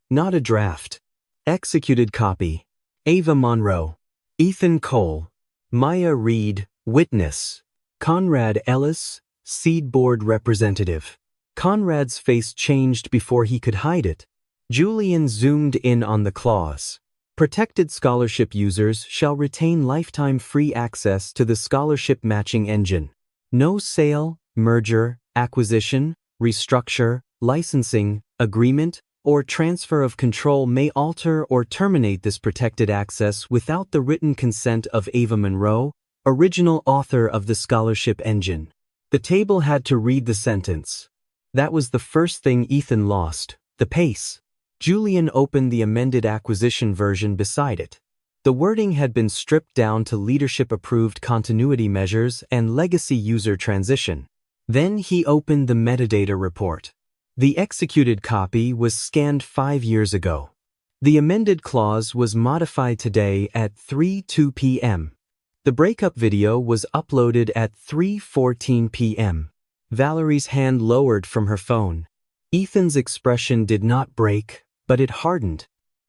Not a draft. Executed copy. Ava Monroe. Ethan Cole. Maya Reed, witness. Conrad Ellis, seed board representative. Conrad's face changed before he could hide it. Julian zoomed in on the clause. Protected scholarship users shall retain lifetime free access to the scholarship matching engine. No sale, merger, acquisition, restructure, licensing, agreement, or transfer of control may alter or terminate this protected access without the written consent of Ava Monroe, original author of the scholarship engine. The table had to read the sentence. That was the first thing Ethan lost, the pace. Julian opened the amended acquisition version beside it. The wording had been stripped down to leadership-approved continuity measures and legacy user transition. Then he opened the metadata report. The executed copy was scanned 5 years ago. The amended clause was modified today at 3:02 p.m. The breakup video was uploaded at 3:14 p.m. Valerie's hand lowered from her phone. Ethan's expression did not break, but it hardened.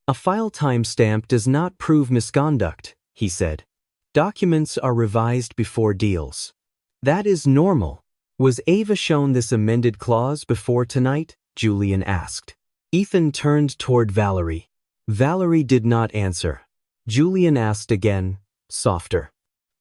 A file timestamp does not prove misconduct, he said. Documents are revised before deals. That is normal. Was Ava shown this amended clause before tonight? Julian asked. Ethan turned toward Valerie. Valerie did not answer. Julian asked again, softer.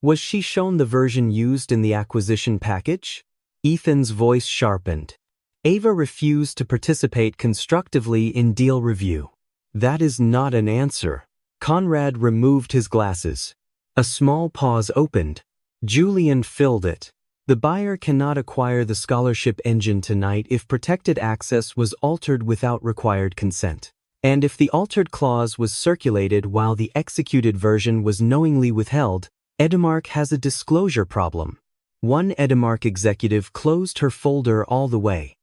Was she shown the version used in the acquisition package? Ethan's voice sharpened. Ava refused to participate constructively in deal review. That is not an answer. Conrad removed his glasses. A small pause opened. Julian filled it. The buyer cannot acquire the scholarship engine tonight if protected access was altered without required consent. And if the altered clause was circulated while the executed version was knowingly withheld, Edimark has a disclosure problem. One Edimark executive closed her folder all the way.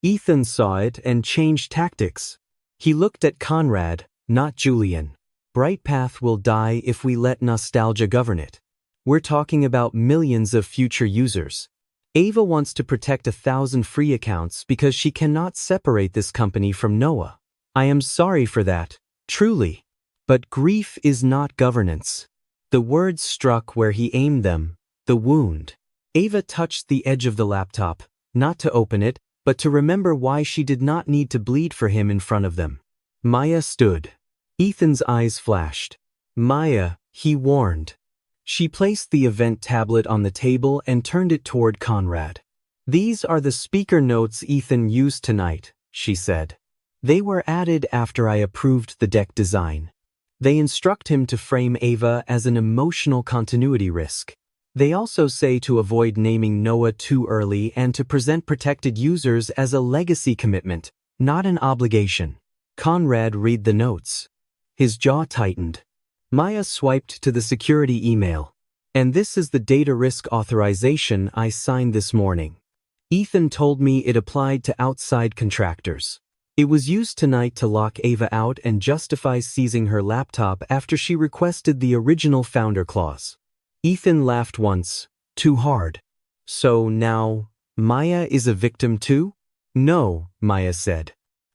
Ethan saw it and changed tactics. He looked at Conrad, not Julian. BrightPath will die if we let nostalgia govern it. We're talking about millions of future users. Ava wants to protect 1,000 free accounts because she cannot separate this company from Noah. I am sorry for that, truly. But grief is not governance. The words struck where he aimed them, the wound. Ava touched the edge of the laptop, not to open it, but to remember why she did not need to bleed for him in front of them. Maya stood. Ethan's eyes flashed. Maya, he warned. She placed the event tablet on the table and turned it toward Conrad. These are the speaker notes Ethan used tonight, she said. They were added after I approved the deck design. They instruct him to frame Ava as an emotional continuity risk. They also say to avoid naming Noah too early and to present protected users as a legacy commitment, not an obligation. Conrad read the notes. His jaw tightened. Maya swiped to the security email. And this is the data risk authorization I signed this morning. Ethan told me it applied to outside contractors. It was used tonight to lock Ava out and justify seizing her laptop after she requested the original founder clause. Ethan laughed once, too hard. So now, Maya is a victim too? No, Maya said.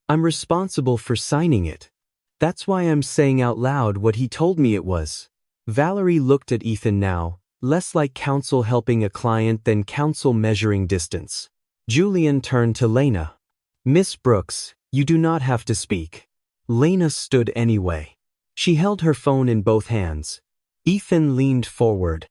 I'm responsible for signing it. That's why I'm saying out loud what he told me it was. Valerie looked at Ethan now, less like counsel helping a client than counsel measuring distance. Julian turned to Lena. Miss Brooks, you do not have to speak. Lena stood anyway. She held her phone in both hands. Ethan leaned forward.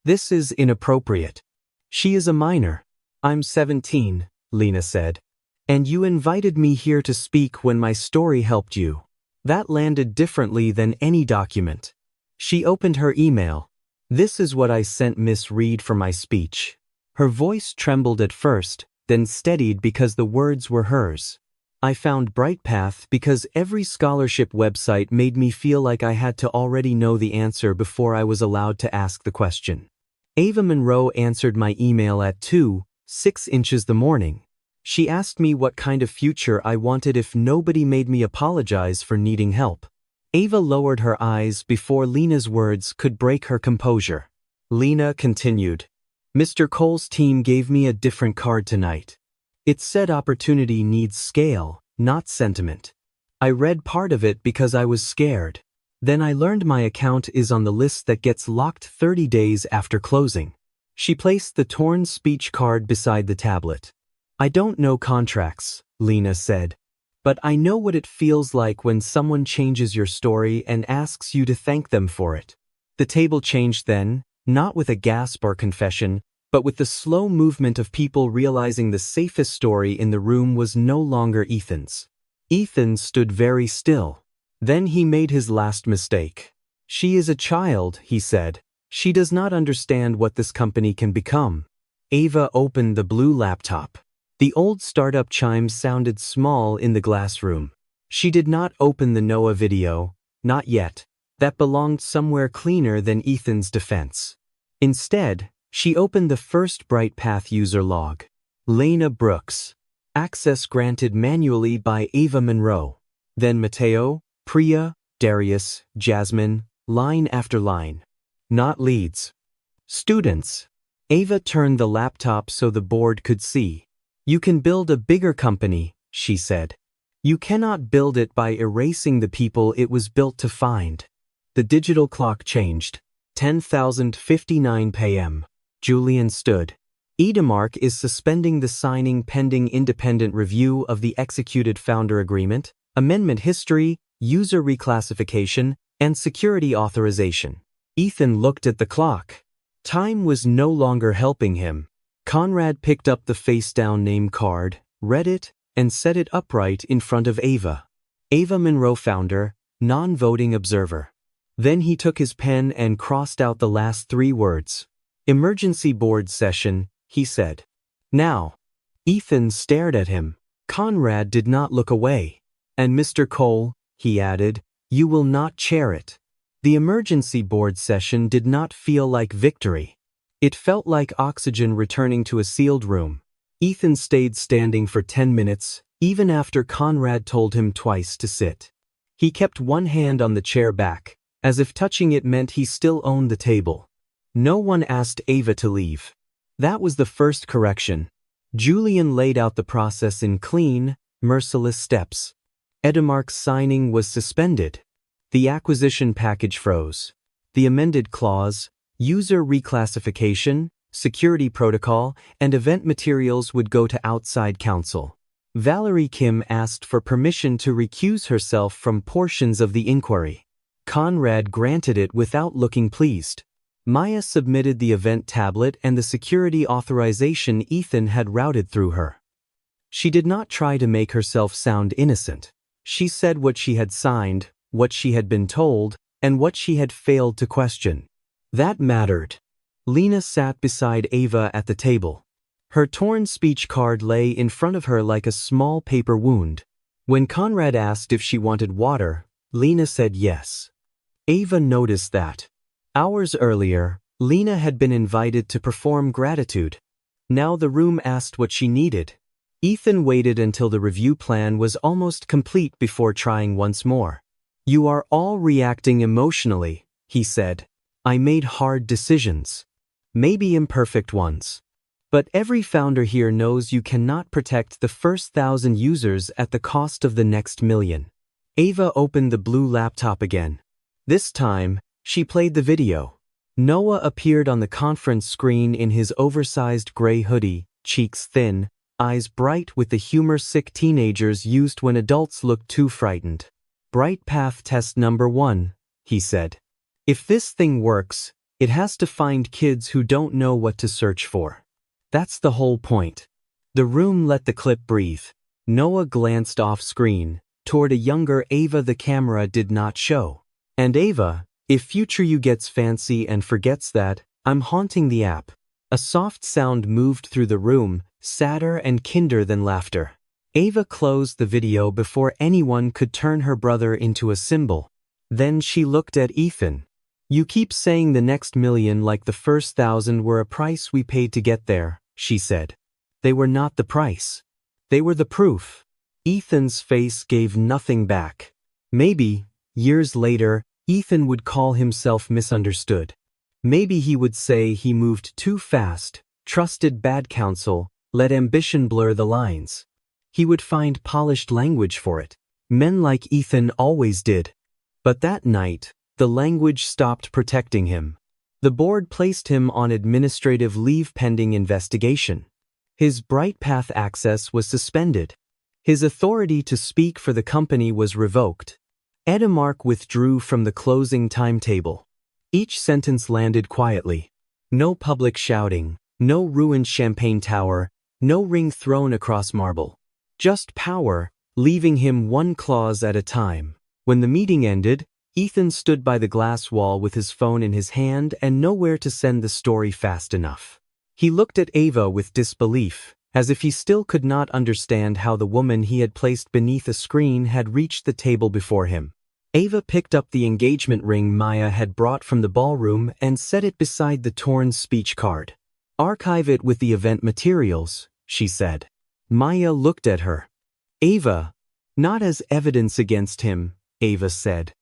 This is inappropriate. She is a minor. I'm 17, Lena said. And you invited me here to speak when my story helped you. That landed differently than any document. She opened her email. This is what I sent Miss Reed for my speech. Her voice trembled at first, then steadied because the words were hers. I found BrightPath because every scholarship website made me feel like I had to already know the answer before I was allowed to ask the question. Ava Monroe answered my email at 2:06 inches the morning. She asked me what kind of future I wanted if nobody made me apologize for needing help. Ava lowered her eyes before Lena's words could break her composure. Lena continued. Mr. Cole's team gave me a different card tonight. It said opportunity needs scale, not sentiment. I read part of it because I was scared. Then I learned my account is on the list that gets locked 30 days after closing. She placed the torn speech card beside the tablet. I don't know contracts, Lena said. But I know what it feels like when someone changes your story and asks you to thank them for it. The table changed then, not with a gasp or confession, but with the slow movement of people realizing the safest story in the room was no longer Ethan's. Ethan stood very still. Then he made his last mistake. She is a child, he said. She does not understand what this company can become. Ava opened the blue laptop. The old startup chimes sounded small in the glass room. She did not open the Noah video, not yet. That belonged somewhere cleaner than Ethan's defense. Instead, she opened the first BrightPath user log. Lena Brooks. Access granted manually by Ava Monroe. Then Mateo, Priya, Darius, Jasmine, line after line. Not leads. Students. Ava turned the laptop so the board could see. You can build a bigger company, she said. You cannot build it by erasing the people it was built to find. The digital clock changed. 10:59 p.m. Julian stood. Edemark is suspending the signing pending independent review of the executed founder agreement, amendment history, user reclassification, and security authorization. Ethan looked at the clock. Time was no longer helping him. Conrad picked up the face-down name card, read it, and set it upright in front of Ava. Ava Monroe founder, non-voting observer. Then he took his pen and crossed out the last 3 words. Emergency board session, he said. Now. Ethan stared at him. Conrad did not look away. And Mr. Cole, he added, you will not chair it. The emergency board session did not feel like victory. It felt like oxygen returning to a sealed room. Ethan stayed standing for 10 minutes, even after Conrad told him twice to sit. He kept one hand on the chair back, as if touching it meant he still owned the table. No one asked Ava to leave. That was the first correction. Julian laid out the process in clean, merciless steps. Edemark's signing was suspended. The acquisition package froze. The amended clause, user reclassification, security protocol, and event materials would go to outside counsel. Valerie Kim asked for permission to recuse herself from portions of the inquiry. Conrad granted it without looking pleased. Maya submitted the event tablet and the security authorization Ethan had routed through her. She did not try to make herself sound innocent. She said what she had signed, what she had been told, and what she had failed to question. That mattered. Lena sat beside Ava at the table. Her torn speech card lay in front of her like a small paper wound. When Conrad asked if she wanted water, Lena said yes. Ava noticed that. Hours earlier, Lena had been invited to perform gratitude. Now the room asked what she needed. Ethan waited until the review plan was almost complete before trying once more. You are all reacting emotionally, he said. I made hard decisions. Maybe imperfect ones. But every founder here knows you cannot protect the first 1,000 users at the cost of the next 1,000,000. Ava opened the blue laptop again. This time, she played the video. Noah appeared on the conference screen in his oversized gray hoodie, cheeks thin, eyes bright with the humor-sick teenagers used when adults look too frightened. BrightPath test number 1, he said. If this thing works, it has to find kids who don't know what to search for. That's the whole point. The room let the clip breathe. Noah glanced off screen, toward a younger Ava the camera did not show. And Ava, if future you gets fancy and forgets that, I'm haunting the app. A soft sound moved through the room, sadder and kinder than laughter. Ava closed the video before anyone could turn her brother into a symbol. Then she looked at Ethan. You keep saying the next million like the first 1,000 were a price we paid to get there, she said. They were not the price. They were the proof. Ethan's face gave nothing back. Maybe, years later, Ethan would call himself misunderstood. Maybe he would say he moved too fast, trusted bad counsel, let ambition blur the lines. He would find polished language for it. Men like Ethan always did. But that night, the language stopped protecting him. The board placed him on administrative leave pending investigation. His BrightPath access was suspended. His authority to speak for the company was revoked. Edemark withdrew from the closing timetable. Each sentence landed quietly. No public shouting, no ruined champagne tower, no ring thrown across marble. Just power, leaving him one clause at a time. When the meeting ended, Ethan stood by the glass wall with his phone in his hand and nowhere to send the story fast enough. He looked at Ava with disbelief, as if he still could not understand how the woman he had placed beneath a screen had reached the table before him. Ava picked up the engagement ring Maya had brought from the ballroom and set it beside the torn speech card. Archive it with the event materials, she said. Maya looked at her. Ava, not as evidence against him, Ava said.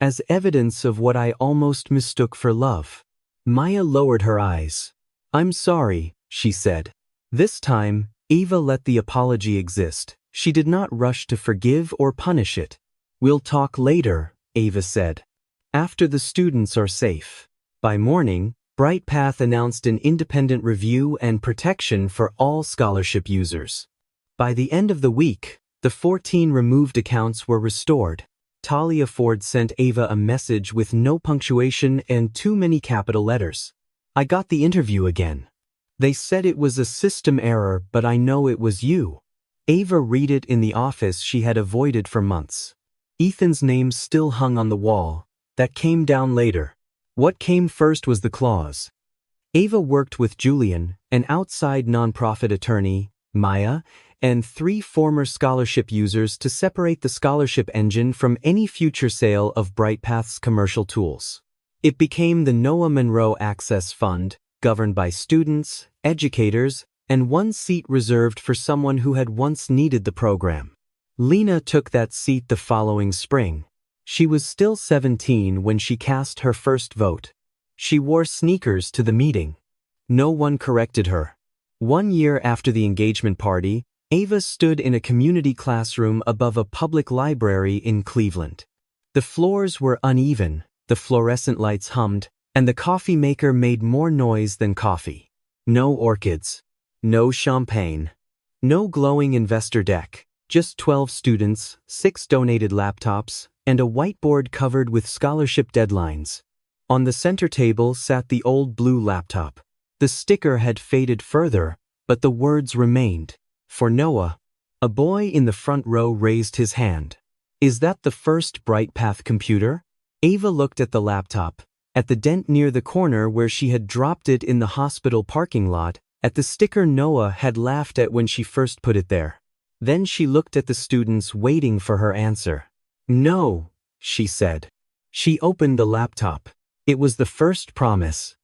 As evidence of what I almost mistook for love. Maya lowered her eyes. I'm sorry, she said. This time, Ava let the apology exist. She did not rush to forgive or punish it. We'll talk later, Ava said. After the students are safe. By morning, BrightPath announced an independent review and protection for all scholarship users. By the end of the week, the 14 removed accounts were restored. Talia Ford sent Ava a message with no punctuation and too many capital letters. I got the interview again. They said it was a system error, but I know it was you. Ava read it in the office she had avoided for months. Ethan's name still hung on the wall. That came down later. What came first was the clause. Ava worked with Julian, an outside nonprofit attorney, Maya, and 3 former scholarship users to separate the scholarship engine from any future sale of BrightPath's commercial tools. It became the Noah Monroe Access Fund, governed by students, educators, and 1 seat reserved for someone who had once needed the program. Lena took that seat the following spring. She was still 17 when she cast her first vote. She wore sneakers to the meeting. No one corrected her. 1 year after the engagement party, Ava stood in a community classroom above a public library in Cleveland. The floors were uneven, the fluorescent lights hummed, and the coffee maker made more noise than coffee. No orchids. No champagne. No glowing investor deck. Just 12 students, 6 donated laptops, and a whiteboard covered with scholarship deadlines. On the center table sat the old blue laptop. The sticker had faded further, but the words remained. For Noah. A boy in the front row raised his hand. Is that the first BrightPath computer? Ava looked at the laptop, at the dent near the corner where she had dropped it in the hospital parking lot, at the sticker Noah had laughed at when she first put it there. Then she looked at the students waiting for her answer. No, she said. She opened the laptop. It was the first promise.